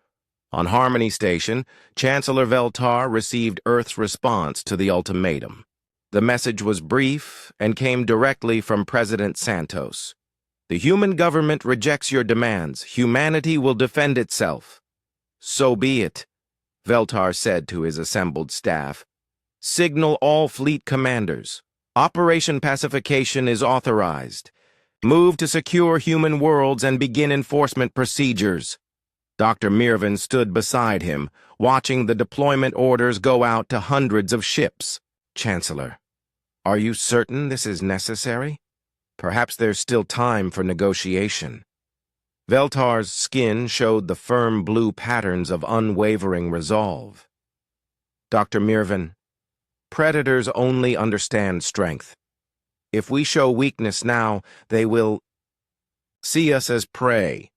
On Harmony Station, Chancellor Veltar received Earth's response to the ultimatum. The message was brief and came directly from President Santos. "The human government rejects your demands. Humanity will defend itself." "So be it," Veltar said to his assembled staff. "Signal all fleet commanders. Operation Pacification is authorized. Move to secure human worlds and begin enforcement procedures." Dr. Mirvan stood beside him, watching the deployment orders go out to hundreds of ships. "Chancellor, are you certain this is necessary? Perhaps there's still time for negotiation." Veltar's skin showed the firm blue patterns of unwavering resolve. "Dr. Mirvan, predators only understand strength. If we show weakness now, they will see us as prey.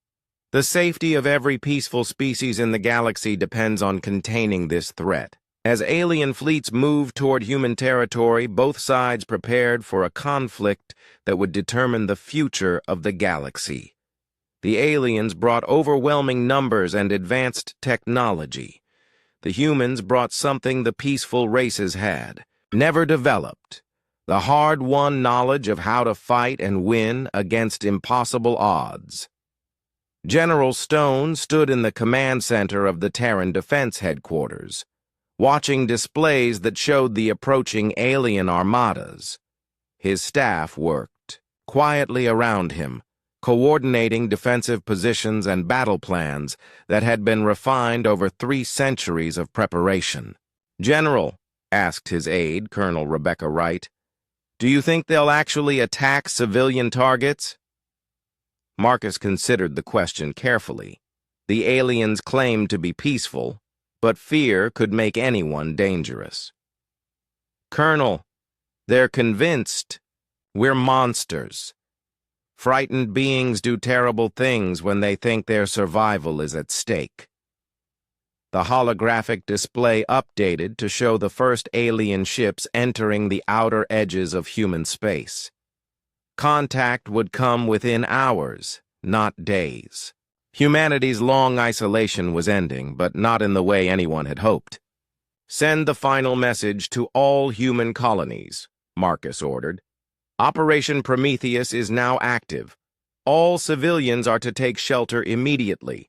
The safety of every peaceful species in the galaxy depends on containing this threat." As alien fleets moved toward human territory, both sides prepared for a conflict that would determine the future of the galaxy. The aliens brought overwhelming numbers and advanced technology. The humans brought something the peaceful races had never developed: the hard-won knowledge of how to fight and win against impossible odds. General Stone stood in the command center of the Terran Defense Headquarters, watching displays that showed the approaching alien armadas. His staff worked quietly around him, coordinating defensive positions and battle plans that had been refined over 3 centuries of preparation. "General," asked his aide, Colonel Rebecca Wright, "do you think they'll actually attack civilian targets?" Marcus considered the question carefully. The aliens claimed to be peaceful, but fear could make anyone dangerous. "Colonel, they're convinced we're monsters. Frightened beings do terrible things when they think their survival is at stake." The holographic display updated to show the first alien ships entering the outer edges of human space. Contact would come within hours, not days. Humanity's long isolation was ending, but not in the way anyone had hoped. "Send the final message to all human colonies," Marcus ordered. "Operation Prometheus is now active. All civilians are to take shelter immediately."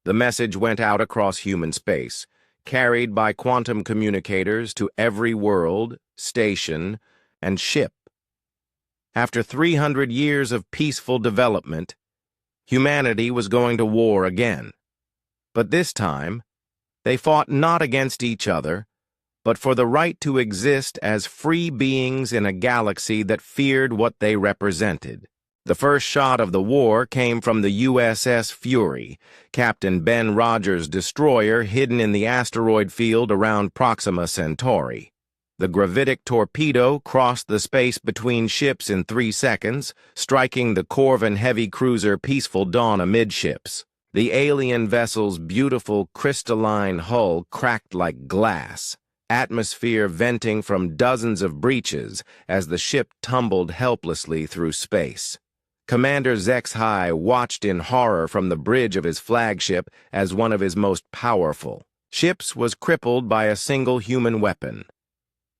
The message went out across human space, carried by quantum communicators to every world, station, and ship. After 300 years of peaceful development, humanity was going to war again. But this time, they fought not against each other, but for the right to exist as free beings in a galaxy that feared what they represented. The first shot of the war came from the USS Fury, Captain Ben Rogers' destroyer hidden in the asteroid field around Proxima Centauri. The gravitic torpedo crossed the space between ships in 3 seconds, striking the Corvin heavy cruiser Peaceful Dawn amidships. The alien vessel's beautiful crystalline hull cracked like glass, atmosphere venting from dozens of breaches as the ship tumbled helplessly through space. Commander Zexhai watched in horror from the bridge of his flagship as one of his most powerful, Ships was crippled by a single human weapon.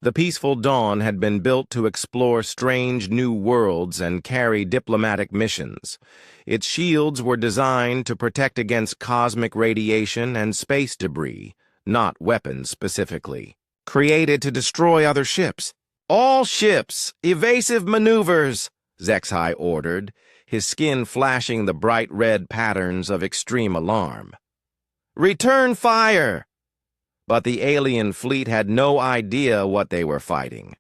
The Peaceful Dawn had been built to explore strange new worlds and carry diplomatic missions. Its shields were designed to protect against cosmic radiation and space debris, not weapons specifically. Created to destroy other ships. "All ships, evasive maneuvers," HFY ordered, his skin flashing the bright red patterns of extreme alarm. "Return fire!" But the alien fleet had no idea what they were fighting.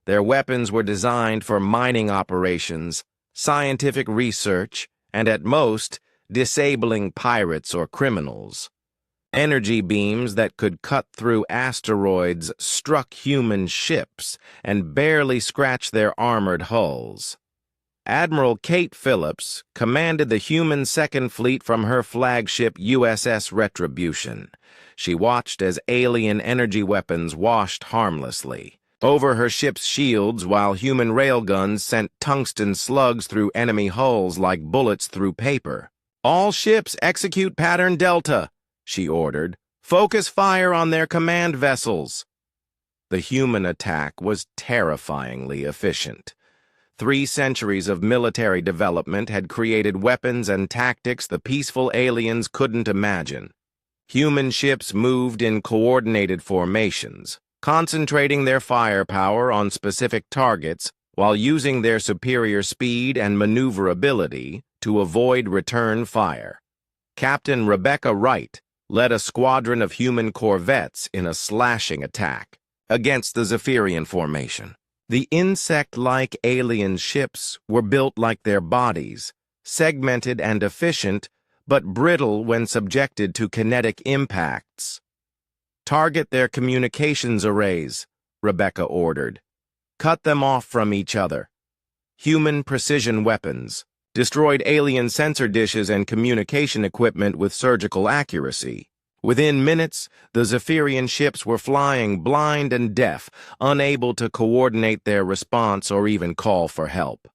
Their weapons were designed for mining operations, scientific research, and at most, disabling pirates or criminals. Energy beams that could cut through asteroids struck human ships and barely scratched their armored hulls. Admiral Kate Phillips commanded the human Second Fleet from her flagship USS Retribution. She watched as alien energy weapons washed harmlessly over her ship's shields while human railguns sent tungsten slugs through enemy hulls like bullets through paper. "All ships execute Pattern Delta," she ordered. "Focus fire on their command vessels." The human attack was terrifyingly efficient. 3 centuries of military development had created weapons and tactics the peaceful aliens couldn't imagine. Human ships moved in coordinated formations, concentrating their firepower on specific targets while using their superior speed and maneuverability to avoid return fire. Captain Rebecca Wright led a squadron of human corvettes in a slashing attack against the Zephyrian formation. The insect-like alien ships were built like their bodies, segmented and efficient, but brittle when subjected to kinetic impacts. "Target their communications arrays," Rebecca ordered. "Cut them off from each other." Human precision weapons destroyed alien sensor dishes and communication equipment with surgical accuracy. Within minutes, the Zephyrian ships were flying blind and deaf, unable to coordinate their response or even call for help.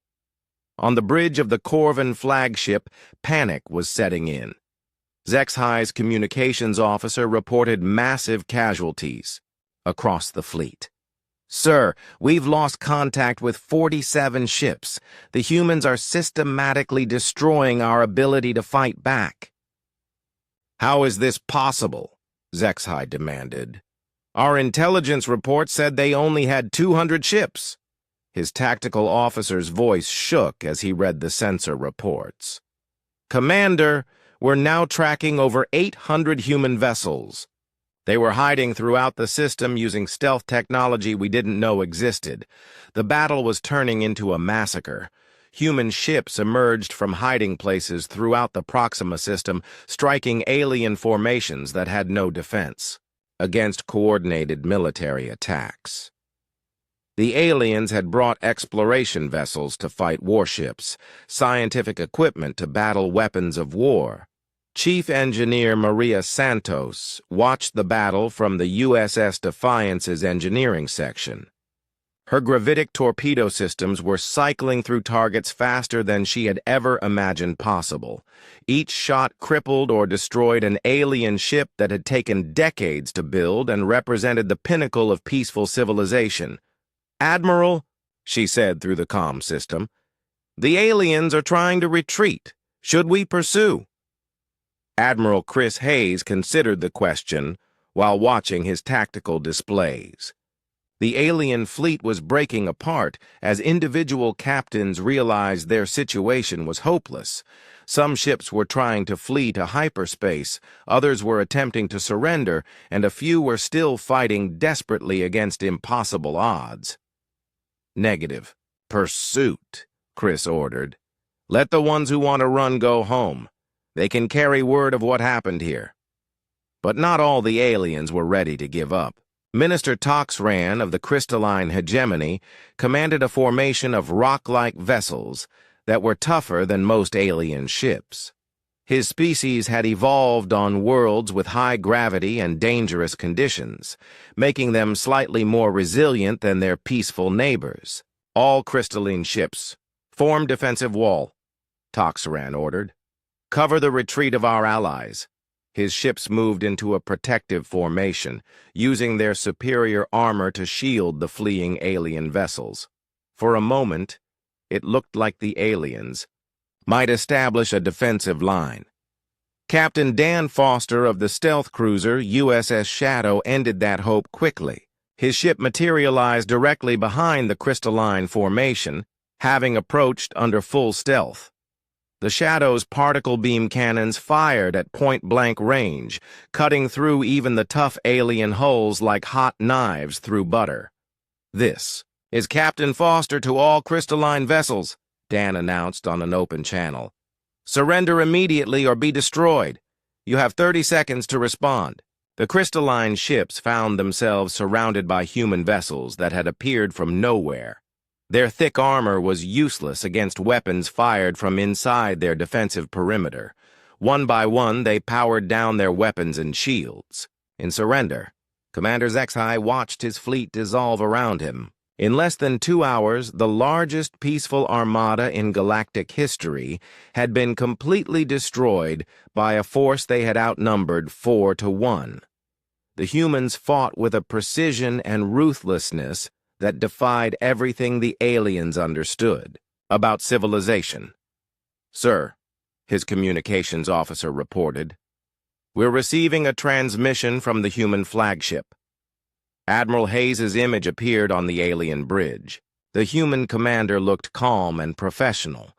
On the bridge of the Corvin flagship, panic was setting in. HFY's communications officer reported massive casualties across the fleet. "Sir, we've lost contact with 47 ships. The humans are systematically destroying our ability to fight back." "How is this possible?" HFY demanded. "Our intelligence report said they only had 200 ships." His tactical officer's voice shook as he read the sensor reports. "Commander, we're now tracking over 800 human vessels. They were hiding throughout the system using stealth technology we didn't know existed. The battle was turning into a massacre. Human ships emerged from hiding places throughout the Proxima system, striking alien formations that had no defense against coordinated military attacks. The aliens had brought exploration vessels to fight warships, scientific equipment to battle weapons of war. Chief Engineer Maria Santos watched the battle from the USS Defiance's engineering section. Her gravitic torpedo systems were cycling through targets faster than she had ever imagined possible. Each shot crippled or destroyed an alien ship that had taken decades to build and represented the pinnacle of peaceful civilization. "Admiral," she said through the comm system, "the aliens are trying to retreat. Should we pursue?" Admiral Chris Hayes considered the question while watching his tactical displays. The alien fleet was breaking apart as individual captains realized their situation was hopeless. Some ships were trying to flee to hyperspace, others were attempting to surrender, and a few were still fighting desperately against impossible odds. "Negative. Pursuit," Chris ordered. "Let the ones who want to run go home. They can carry word of what happened here." But not all the aliens were ready to give up. Minister Toxran of the Crystalline Hegemony commanded a formation of rock-like vessels that were tougher than most alien ships. His species had evolved on worlds with high gravity and dangerous conditions, making them slightly more resilient than their peaceful neighbors. "All crystalline ships, form defensive wall," Toxran ordered. "Cover the retreat of our allies. His ships moved into a protective formation, using their superior armor to shield the fleeing alien vessels. For a moment, it looked like the aliens might establish a defensive line. Captain Dan Foster of the stealth cruiser USS Shadow ended that hope quickly. His ship materialized directly behind the crystalline formation, having approached under full stealth. The Shadow's particle beam cannons fired at point-blank range, cutting through even the tough alien hulls like hot knives through butter. "This is Captain Foster to all crystalline vessels," Dan announced on an open channel. "Surrender immediately or be destroyed. You have 30 seconds to respond." The crystalline ships found themselves surrounded by human vessels that had appeared from nowhere. Their thick armor was useless against weapons fired from inside their defensive perimeter. One by one, they powered down their weapons and shields. In surrender, Commander HFY watched his fleet dissolve around him. In less than 2 hours, the largest peaceful armada in galactic history had been completely destroyed by a force they had outnumbered 4-1. The humans fought with a precision and ruthlessness that defied everything the aliens understood about civilization. "Sir," his communications officer reported, "we're receiving a transmission from the human flagship." Admiral Hayes's image appeared on the alien bridge. The human commander looked calm and professional,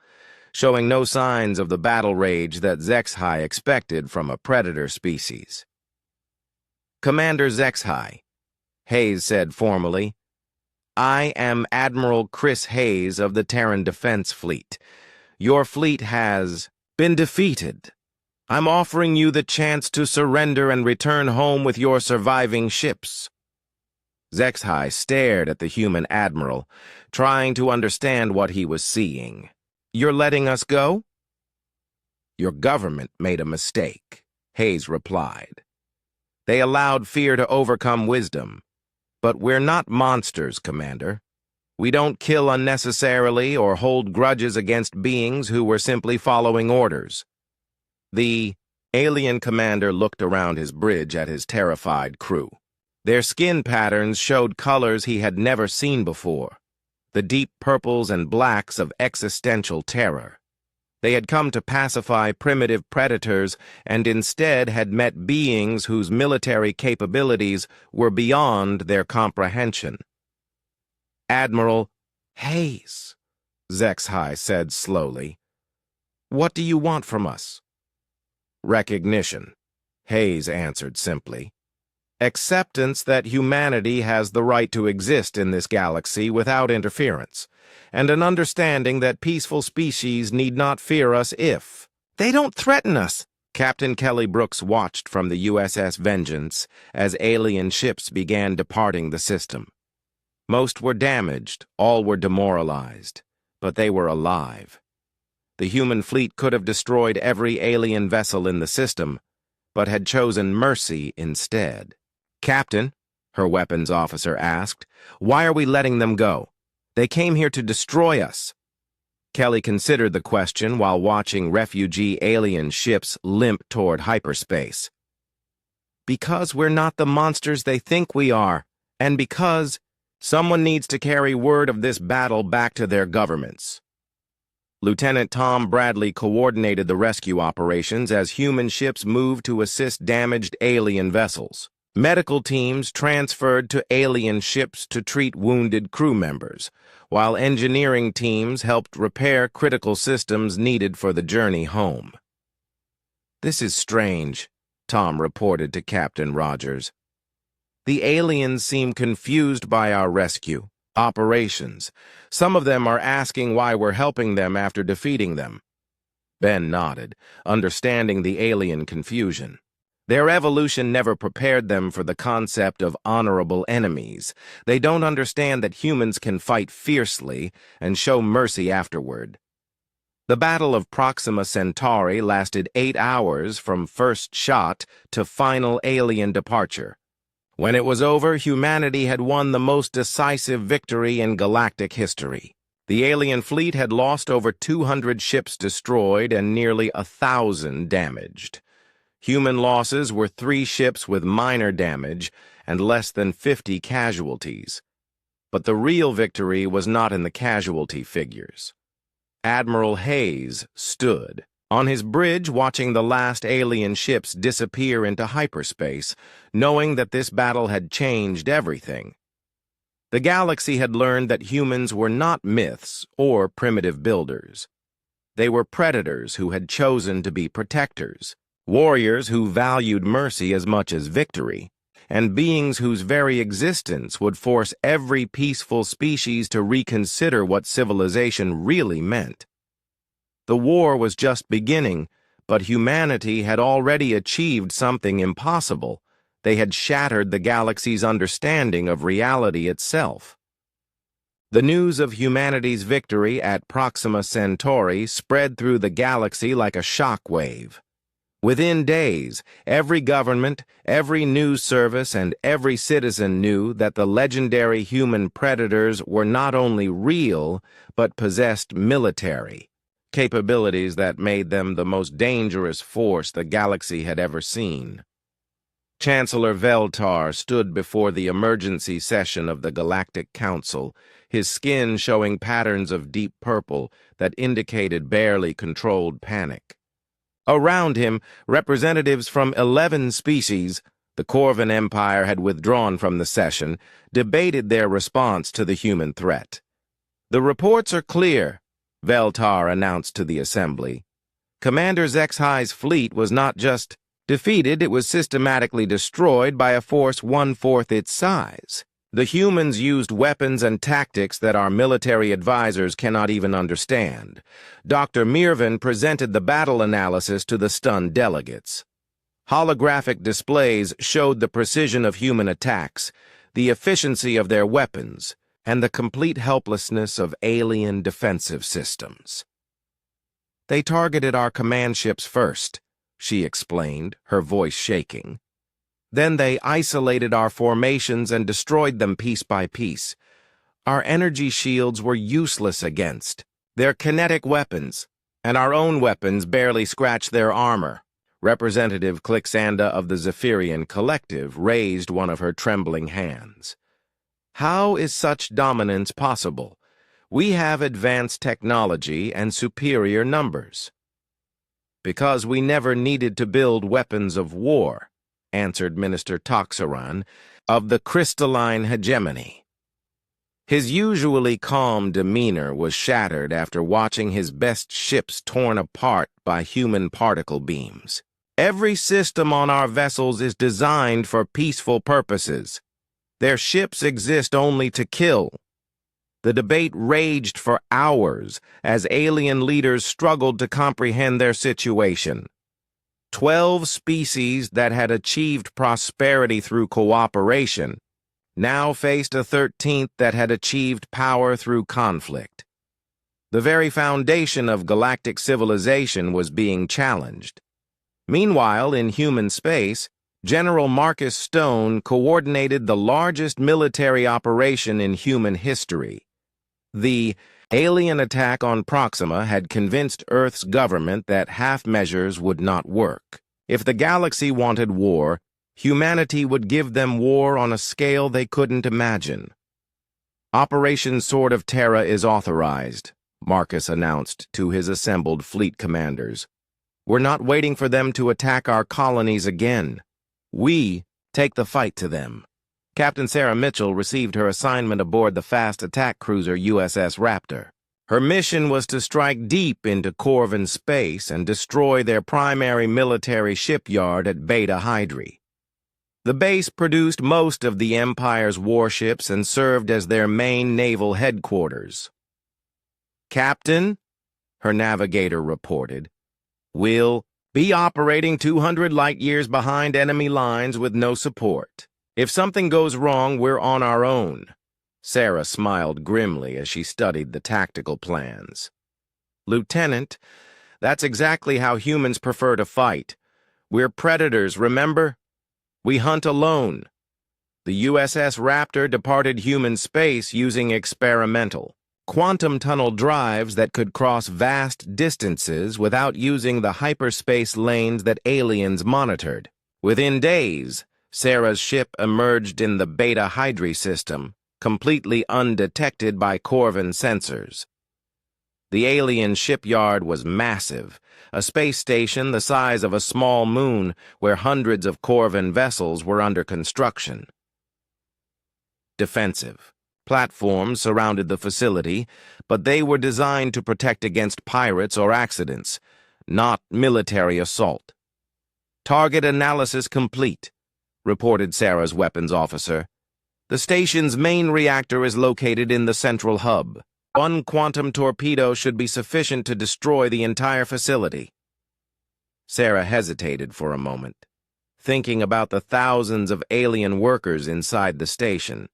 showing no signs of the battle rage that HFY expected from a predator species. "Commander HFY," Hayes said formally, "I am Admiral Chris Hayes of the Terran Defense Fleet. Your fleet has been defeated. I'm offering you the chance to surrender and return home with your surviving ships." HFY stared at the human admiral, trying to understand what he was seeing. "You're letting us go?" "Your government made a mistake," Hayes replied. "They allowed fear to overcome wisdom. But we're not monsters, Commander. We don't kill unnecessarily or hold grudges against beings who were simply following orders." The alien commander looked around his bridge at his terrified crew. Their skin patterns showed colors he had never seen before, the deep purples and blacks of existential terror. They had come to pacify primitive predators and instead had met beings whose military capabilities were beyond their comprehension. "Admiral Hayes," HFY said slowly, "what do you want from us?" "Recognition," Hayes answered simply. "Acceptance that humanity has the right to exist in this galaxy without interference, and an understanding that peaceful species need not fear us if they don't threaten us." Captain Kelly Brooks watched from the USS Vengeance as alien ships began departing the system. Most were damaged, all were demoralized, but they were alive. The human fleet could have destroyed every alien vessel in the system, but had chosen mercy instead. "Captain," her weapons officer asked, "why are we letting them go? They came here to destroy us." Kelly considered the question while watching refugee alien ships limp toward hyperspace. "Because we're not the monsters they think we are, and because someone needs to carry word of this battle back to their governments." Lieutenant Tom Bradley coordinated the rescue operations as human ships moved to assist damaged alien vessels. Medical teams transferred to alien ships to treat wounded crew members, while engineering teams helped repair critical systems needed for the journey home. "This is strange," Tom reported to Captain Rogers. "The aliens seem confused by our rescue operations. Some of them are asking why we're helping them after defeating them." Ben nodded, understanding the alien confusion. Their evolution never prepared them for the concept of honorable enemies. They don't understand that humans can fight fiercely and show mercy afterward. The Battle of Proxima Centauri lasted 8 hours from first shot to final alien departure. When it was over, humanity had won the most decisive victory in galactic history. The alien fleet had lost over 200 ships destroyed and nearly 1,000 damaged. Human losses were 3 ships with minor damage and less than 50 casualties. But the real victory was not in the casualty figures. Admiral Hayes stood on his bridge watching the last alien ships disappear into hyperspace, knowing that this battle had changed everything. The galaxy had learned that humans were not myths or primitive builders. They were predators who had chosen to be protectors, warriors who valued mercy as much as victory, and beings whose very existence would force every peaceful species to reconsider what civilization really meant. The war was just beginning, but humanity had already achieved something impossible. They had shattered the galaxy's understanding of reality itself. The news of humanity's victory at Proxima Centauri spread through the galaxy like a shockwave. Within days, every government, every news service, and every citizen knew that the legendary human predators were not only real, but possessed military capabilities that made them the most dangerous force the galaxy had ever seen. Chancellor Veltar stood before the emergency session of the Galactic Council, his skin showing patterns of deep purple that indicated barely controlled panic. Around him, representatives from 11 species, the Corvan Empire had withdrawn from the session, debated their response to the human threat. "The reports are clear," Veltar announced to the assembly. Commander Zexhi's fleet was not just defeated, it was systematically destroyed by a force 1/4 its size. The humans used weapons and tactics that our military advisors cannot even understand. Dr. Mirvan presented the battle analysis to the stunned delegates. Holographic displays showed the precision of human attacks, the efficiency of their weapons, and the complete helplessness of alien defensive systems. "They targeted our command ships first," she explained, her voice shaking. "Then they isolated our formations and destroyed them piece by piece. Our energy shields were useless against their kinetic weapons, and our own weapons barely scratched their armor." Representative Clixanda of the Zephyrian Collective raised one of her trembling hands. "How is such dominance possible? We have advanced technology and superior numbers." "Because we never needed to build weapons of war," answered Minister Toxaran of the crystalline hegemony. His usually calm demeanor was shattered after watching his best ships torn apart by human particle beams. "Every system on our vessels is designed for peaceful purposes. Their ships exist only to kill." The debate raged for hours as alien leaders struggled to comprehend their situation. 12 species that had achieved prosperity through cooperation now faced a 13th that had achieved power through conflict. The very foundation of galactic civilization was being challenged. Meanwhile, in human space, General Marcus Stone coordinated the largest military operation in human history. The alien attack on Proxima had convinced Earth's government that half measures would not work. If the galaxy wanted war, humanity would give them war on a scale they couldn't imagine. "Operation Sword of Terra is authorized," Marcus announced to his assembled fleet commanders. "We're not waiting for them to attack our colonies again. We take the fight to them." Captain Sarah Mitchell received her assignment aboard the fast attack cruiser USS Raptor. Her mission was to strike deep into Corvan space and destroy their primary military shipyard at Beta Hydri. The base produced most of the Empire's warships and served as their main naval headquarters. "Captain," her navigator reported, "we'll be operating 200 light-years behind enemy lines with no support. If something goes wrong, we're on our own." Sarah smiled grimly as she studied the tactical plans. "Lieutenant, that's exactly how humans prefer to fight. We're predators, remember? We hunt alone. The USS Raptor departed human space using experimental quantum tunnel drives that could cross vast distances without using the hyperspace lanes that aliens monitored. Within days, Sarah's ship emerged in the Beta Hydri system, completely undetected by Corvin sensors. The alien shipyard was massive, a space station the size of a small moon where hundreds of Corvin vessels were under construction. Defensive. Platforms surrounded the facility, but they were designed to protect against pirates or accidents, not military assault. "Target analysis complete," reported Sarah's weapons officer. "The station's main reactor is located in the central hub. One quantum torpedo should be sufficient to destroy the entire facility." Sarah hesitated for a moment, thinking about the thousands of alien workers inside the station.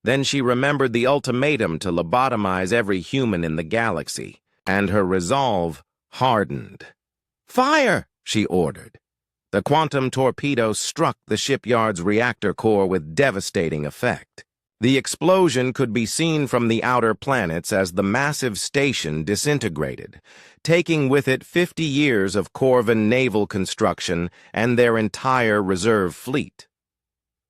Then she remembered the ultimatum to lobotomize every human in the galaxy, and her resolve hardened. "Fire!" she ordered. The quantum torpedo struck the shipyard's reactor core with devastating effect. The explosion could be seen from the outer planets as the massive station disintegrated, taking with it 50 years of Corvin naval construction and their entire reserve fleet.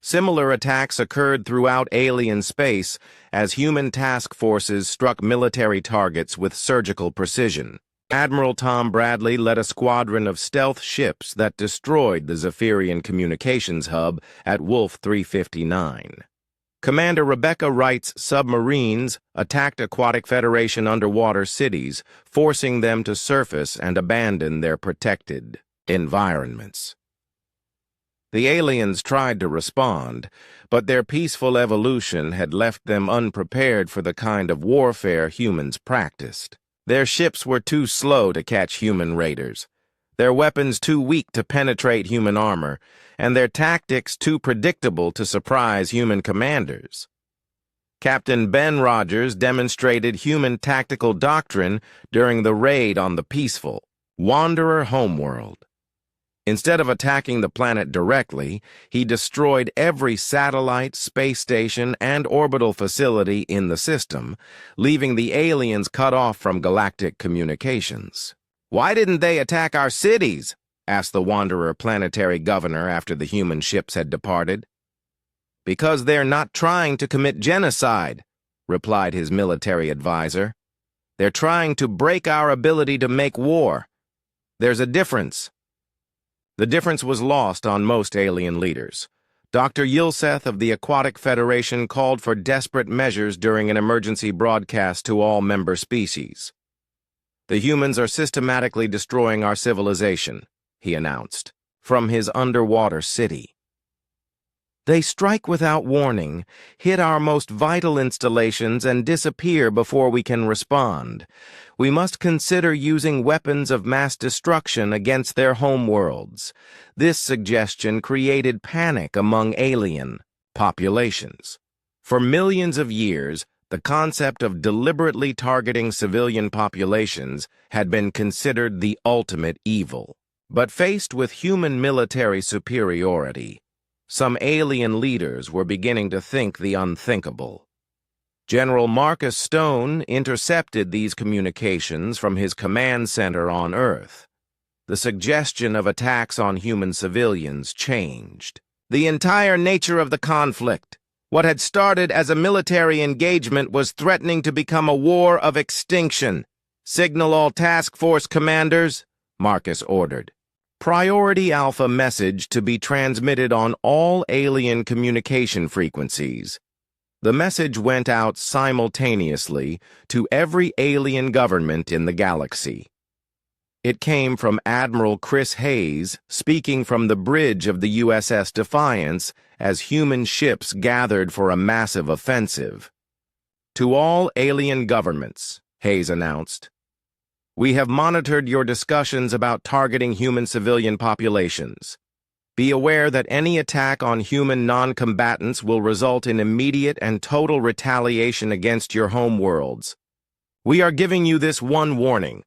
Similar attacks occurred throughout alien space as human task forces struck military targets with surgical precision. Admiral Tom Bradley led a squadron of stealth ships that destroyed the Zephyrian communications hub at Wolf 359. Commander Rebecca Wright's submarines attacked Aquatic Federation underwater cities, forcing them to surface and abandon their protected environments. The aliens tried to respond, but their peaceful evolution had left them unprepared for the kind of warfare humans practiced. Their ships were too slow to catch human raiders, their weapons too weak to penetrate human armor, and their tactics too predictable to surprise human commanders. Captain Ben Rogers demonstrated human tactical doctrine during the raid on the peaceful Wanderer homeworld. Instead of attacking the planet directly, he destroyed every satellite, space station, and orbital facility in the system, leaving the aliens cut off from galactic communications. "Why didn't they attack our cities?" asked the Wanderer planetary governor after the human ships had departed. "Because they're not trying to commit genocide," replied his military advisor. "They're trying to break our ability to make war. There's a difference." The difference was lost on most alien leaders. Dr. Yilseth of the Aquatic Federation called for desperate measures during an emergency broadcast to all member species. "The humans are systematically destroying our civilization," he announced, from his underwater city. "They strike without warning, hit our most vital installations, and disappear before we can respond. We must consider using weapons of mass destruction against their homeworlds." This suggestion created panic among alien populations. For millions of years, the concept of deliberately targeting civilian populations had been considered the ultimate evil. But faced with human military superiority, some alien leaders were beginning to think the unthinkable. General Marcus Stone intercepted these communications from his command center on Earth. The suggestion of attacks on human civilians changed. The entire nature of the conflict, what had started as a military engagement, was threatening to become a war of extinction. "Signal all task force commanders," Marcus ordered. "Priority Alpha message to be transmitted on all alien communication frequencies." The message went out simultaneously to every alien government in the galaxy. It came from Admiral Chris Hayes, speaking from the bridge of the USS Defiance as human ships gathered for a massive offensive. "To all alien governments," Hayes announced, "we have monitored your discussions about targeting human civilian populations. Be aware that any attack on human non-combatants will result in immediate and total retaliation against your homeworlds. We are giving you this one warning.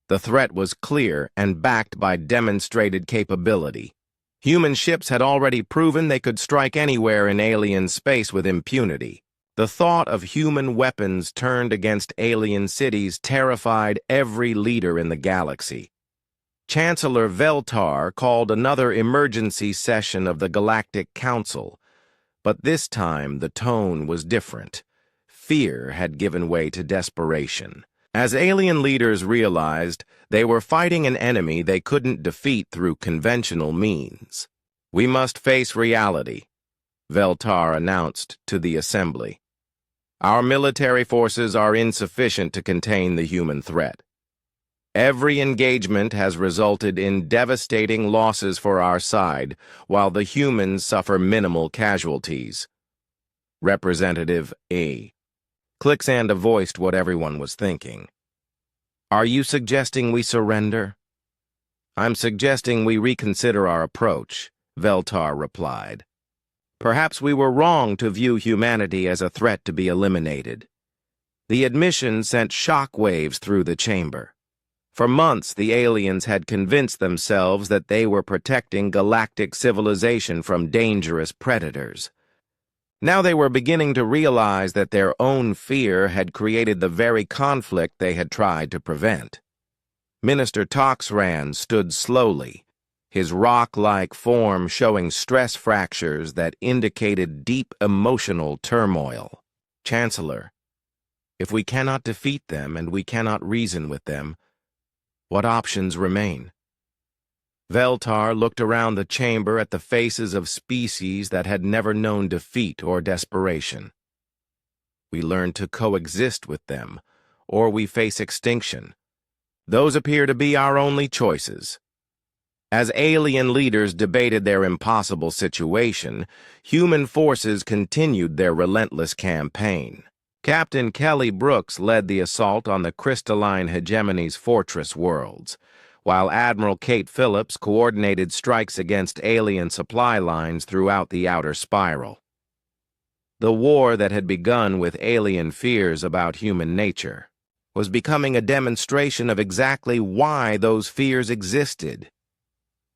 The threat was clear and backed by demonstrated capability. Human ships had already proven they could strike anywhere in alien space with impunity. The thought of human weapons turned against alien cities terrified every leader in the galaxy. Chancellor Veltar called another emergency session of the Galactic Council, but this time the tone was different. Fear had given way to desperation. As alien leaders realized, they were fighting an enemy they couldn't defeat through conventional means. "We must face reality," Veltar announced to the assembly. "Our military forces are insufficient to contain the human threat. Every engagement has resulted in devastating losses for our side, while the humans suffer minimal casualties." Representative A. Clixanda voiced what everyone was thinking. "Are you suggesting we surrender?" "I'm suggesting we reconsider our approach," Veltar replied. "Perhaps we were wrong to view humanity as a threat to be eliminated." The admission sent shockwaves through the chamber. For months, the aliens had convinced themselves that they were protecting galactic civilization from dangerous predators. Now they were beginning to realize that their own fear had created the very conflict they had tried to prevent. Minister Toxran stood slowly, his rock-like form showing stress fractures that indicated deep emotional turmoil. "Chancellor, if we cannot defeat them and we cannot reason with them, what options remain?" Veltar looked around the chamber at the faces of species that had never known defeat or desperation. "We learn to coexist with them, or we face extinction. Those appear to be our only choices." As alien leaders debated their impossible situation, human forces continued their relentless campaign. Captain Kelly Brooks led the assault on the crystalline hegemony's fortress worlds, while Admiral Kate Phillips coordinated strikes against alien supply lines throughout the outer spiral. The war that had begun with alien fears about human nature was becoming a demonstration of exactly why those fears existed.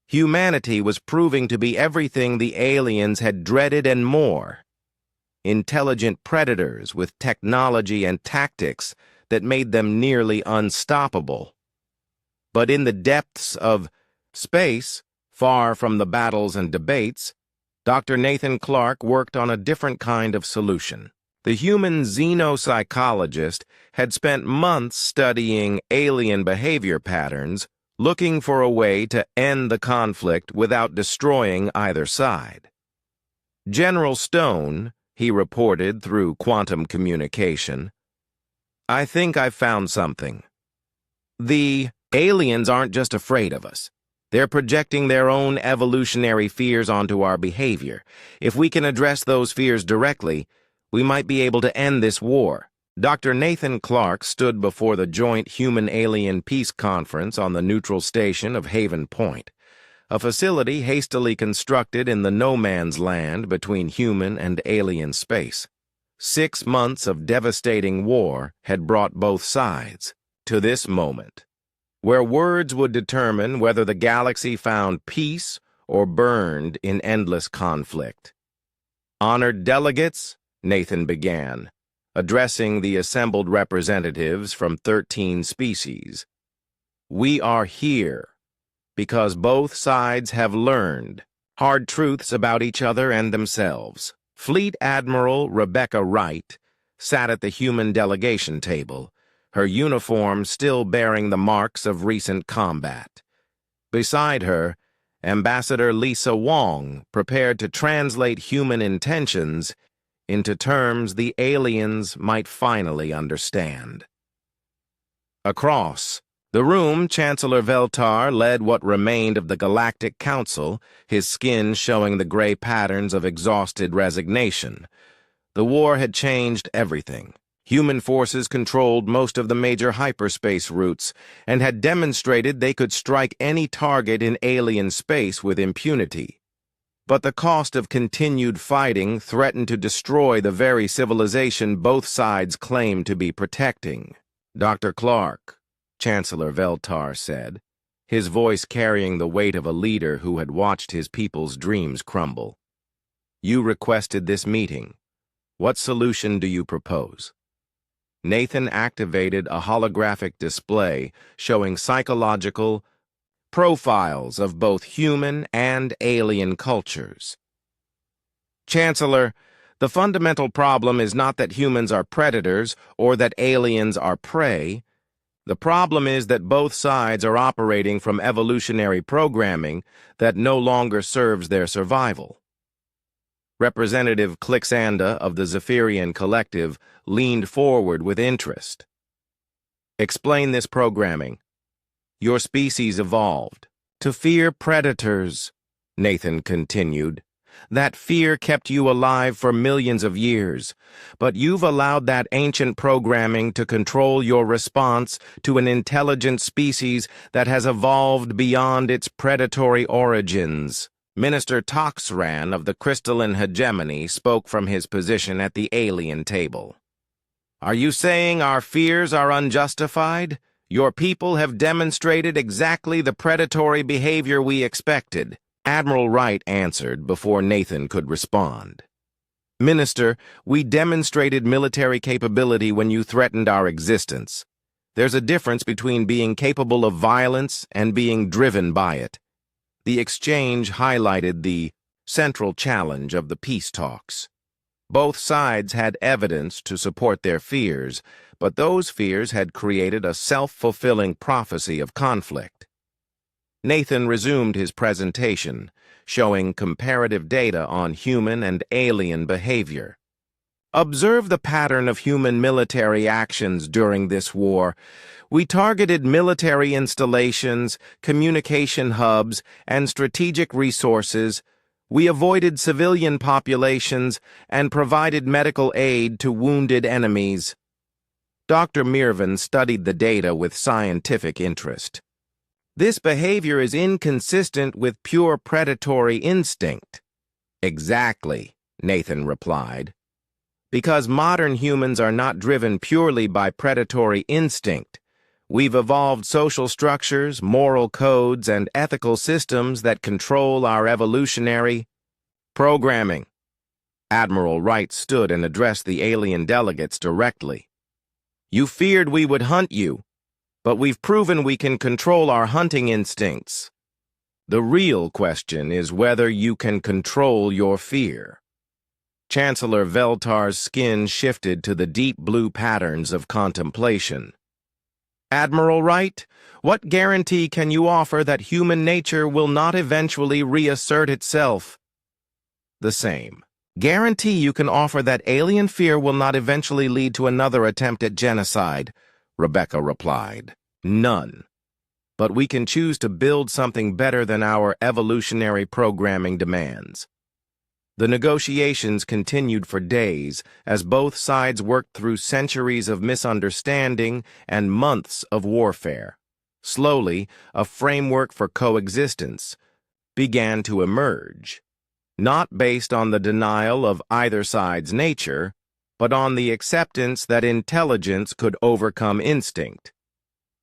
Humanity was proving to be everything the aliens had dreaded and more. Intelligent predators with technology and tactics that made them nearly unstoppable. But in the depths of space, far from the battles and debates, Dr. Nathan Clark worked on a different kind of solution. The human xenopsychologist had spent months studying alien behavior patterns, looking for a way to end the conflict without destroying either side. "General Stone," he reported through quantum communication, "I think I've found something. The aliens aren't just afraid of us. They're projecting their own evolutionary fears onto our behavior. If we can address those fears directly, we might be able to end this war." Dr. Nathan Clark stood before the joint Human-Alien Peace Conference on the neutral station of Haven Point, a facility hastily constructed in the no-man's land between human and alien space. 6 months of devastating war had brought both sides to this moment, where words would determine whether the galaxy found peace or burned in endless conflict. "Honored delegates," Nathan began, addressing the assembled representatives from 13 species, "we are here because both sides have learned hard truths about each other and themselves." Fleet Admiral Rebecca Wright sat at the human delegation table, her uniform still bearing the marks of recent combat. Beside her, Ambassador Lisa Wong prepared to translate human intentions into terms the aliens might finally understand. Across the room, Chancellor Veltar led what remained of the Galactic Council, his skin showing the gray patterns of exhausted resignation. The war had changed everything. Human forces controlled most of the major hyperspace routes and had demonstrated they could strike any target in alien space with impunity. But the cost of continued fighting threatened to destroy the very civilization both sides claimed to be protecting. "Dr. Clark," Chancellor Veltar said, his voice carrying the weight of a leader who had watched his people's dreams crumble, "you requested this meeting. What solution do you propose? Nathan activated a holographic display showing psychological profiles of both human and alien cultures. Chancellor, the fundamental problem is not that humans are predators or that aliens are prey. The problem is that both sides are operating from evolutionary programming that no longer serves their survival. Representative Clixanda of the Zephyrian Collective leaned forward with interest. Explain this programming. Your species evolved to fear predators, Nathan continued. That fear kept you alive for millions of years, but you've allowed that ancient programming to control your response to an intelligent species that has evolved beyond its predatory origins. Minister Toxran of the Crystalline Hegemony spoke from his position at the alien table. Are you saying our fears are unjustified? Your people have demonstrated exactly the predatory behavior we expected. Admiral Wright answered before Nathan could respond. Minister, we demonstrated military capability when you threatened our existence. There's a difference between being capable of violence and being driven by it. The exchange highlighted the central challenge of the peace talks. Both sides had evidence to support their fears, but those fears had created a self-fulfilling prophecy of conflict. Nathan resumed his presentation, showing comparative data on human and alien behavior. Observe the pattern of human military actions during this war. We targeted military installations, communication hubs, and strategic resources. We avoided civilian populations and provided medical aid to wounded enemies. Dr. Mirvan studied the data with scientific interest. This behavior is inconsistent with pure predatory instinct. Exactly, Nathan replied. Because modern humans are not driven purely by predatory instinct. We've evolved social structures, moral codes, and ethical systems that control our evolutionary programming. Admiral Wright stood and addressed the alien delegates directly. You feared we would hunt you, but we've proven we can control our hunting instincts. The real question is whether you can control your fear. Chancellor Veltar's skin shifted to the deep blue patterns of contemplation. Admiral Wright, what guarantee can you offer that human nature will not eventually reassert itself? The same. Guarantee you can offer that alien fear will not eventually lead to another attempt at genocide, Rebecca replied. None. But we can choose to build something better than our evolutionary programming demands. The negotiations continued for days as both sides worked through centuries of misunderstanding and months of warfare. Slowly, a framework for coexistence began to emerge, not based on the denial of either side's nature, but on the acceptance that intelligence could overcome instinct.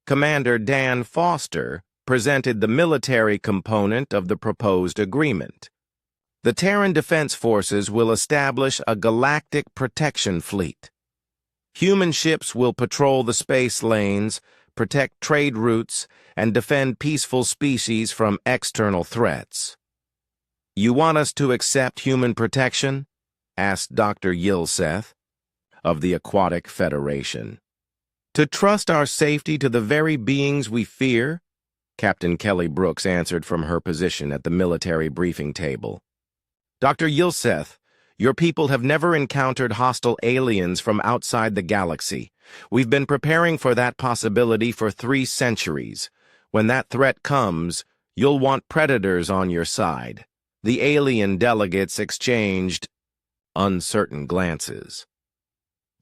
Commander Dan Foster presented the military component of the proposed agreement. The Terran Defense Forces will establish a galactic protection fleet. Human ships will patrol the space lanes, protect trade routes, and defend peaceful species from external threats. You want us to accept human protection? Asked Dr. Yilseth of the Aquatic Federation. To trust our safety to the very beings we fear? Captain Kelly Brooks answered from her position at the military briefing table. Dr. Yilseth, your people have never encountered hostile aliens from outside the galaxy. We've been preparing for that possibility for 3 centuries. When that threat comes, you'll want predators on your side. The alien delegates exchanged uncertain glances.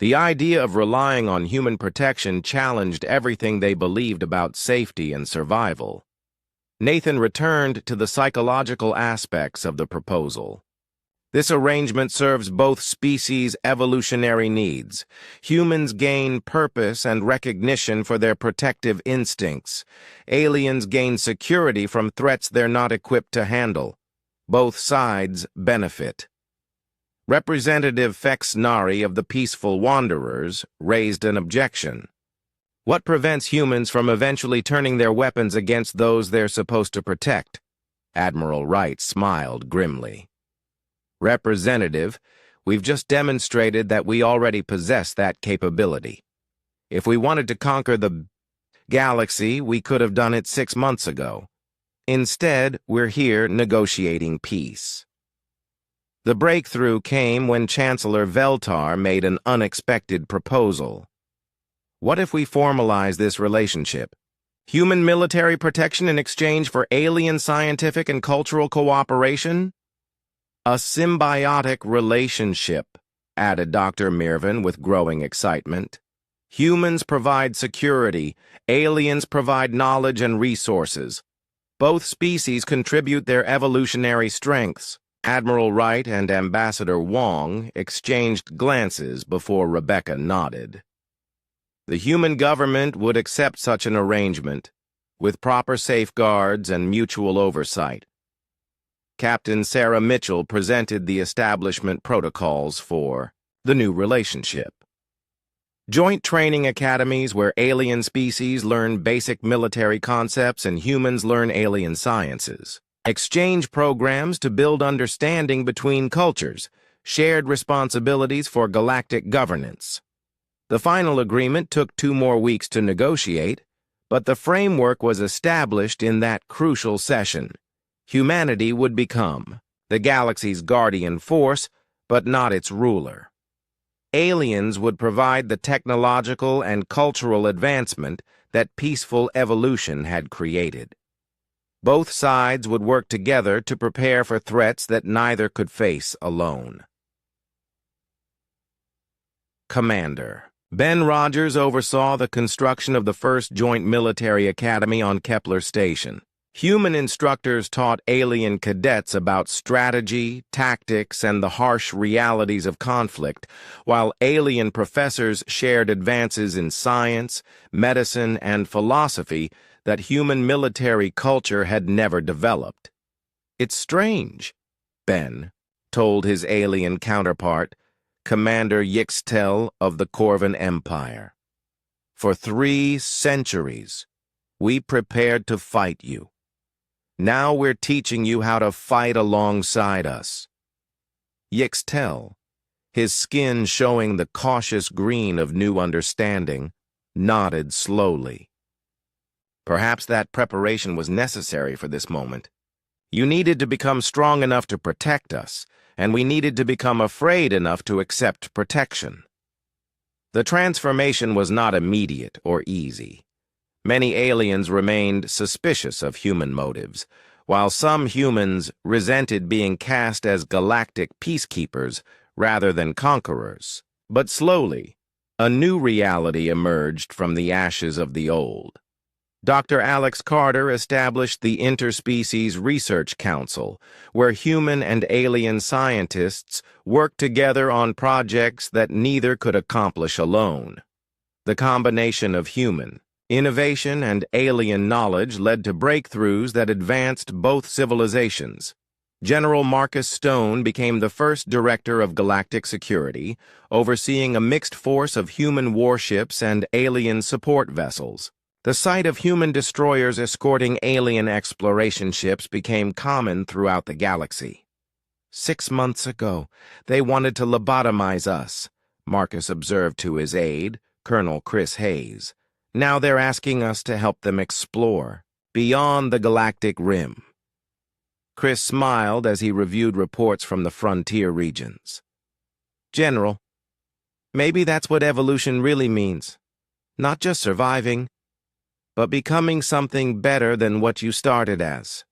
The idea of relying on human protection challenged everything they believed about safety and survival. Nathan returned to the psychological aspects of the proposal. This arrangement serves both species' evolutionary needs. Humans gain purpose and recognition for their protective instincts. Aliens gain security from threats they're not equipped to handle. Both sides benefit. Representative Fexnari of the Peaceful Wanderers raised an objection. What prevents humans from eventually turning their weapons against those they're supposed to protect? Admiral Wright smiled grimly. Representative, we've just demonstrated that we already possess that capability. If we wanted to conquer the galaxy, we could have done it 6 months ago. Instead, we're here negotiating peace. The breakthrough came when Chancellor Veltar made an unexpected proposal. What if we formalize this relationship? Human military protection in exchange for alien scientific and cultural cooperation? A symbiotic relationship, added Dr. Mirvan with growing excitement. Humans provide security, aliens provide knowledge and resources. Both species contribute their evolutionary strengths. Admiral Wright and Ambassador Wong exchanged glances before Rebecca nodded. The human government would accept such an arrangement, with proper safeguards and mutual oversight. Captain Sarah Mitchell presented the establishment protocols for the new relationship. Joint training academies where alien species learn basic military concepts and humans learn alien sciences. Exchange programs to build understanding between cultures. Shared responsibilities for galactic governance. The final agreement took 2 more weeks to negotiate, but the framework was established in that crucial session. Humanity would become the galaxy's guardian force, but not its ruler. Aliens would provide the technological and cultural advancement that peaceful evolution had created. Both sides would work together to prepare for threats that neither could face alone. Commander. Ben Rogers oversaw the construction of the first joint military academy on Kepler Station. Human instructors taught alien cadets about strategy, tactics, and the harsh realities of conflict, while alien professors shared advances in science, medicine, and philosophy that human military culture had never developed. It's strange, Ben told his alien counterpart, Commander Yixtel of the Corvan Empire. For 3 centuries, we prepared to fight you. Now we're teaching you how to fight alongside us. Yixtel, his skin showing the cautious green of new understanding, nodded slowly. Perhaps that preparation was necessary for this moment. You needed to become strong enough to protect us, and we needed to become afraid enough to accept protection. The transformation was not immediate or easy. Many aliens remained suspicious of human motives, while some humans resented being cast as galactic peacekeepers rather than conquerors. But slowly, a new reality emerged from the ashes of the old. Dr. Alex Carter established the Interspecies Research Council, where human and alien scientists worked together on projects that neither could accomplish alone. The combination of human, innovation, and alien knowledge led to breakthroughs that advanced both civilizations. General Marcus Stone became the first director of galactic security, overseeing a mixed force of human warships and alien support vessels. The sight of human destroyers escorting alien exploration ships became common throughout the galaxy. 6 months ago, they wanted to lobotomize us, Marcus observed to his aide, Colonel Chris Hayes. Now they're asking us to help them explore beyond the galactic rim. Chris smiled as he reviewed reports from the frontier regions. General, maybe that's what evolution really means. Not just surviving, but becoming something better than what you started as.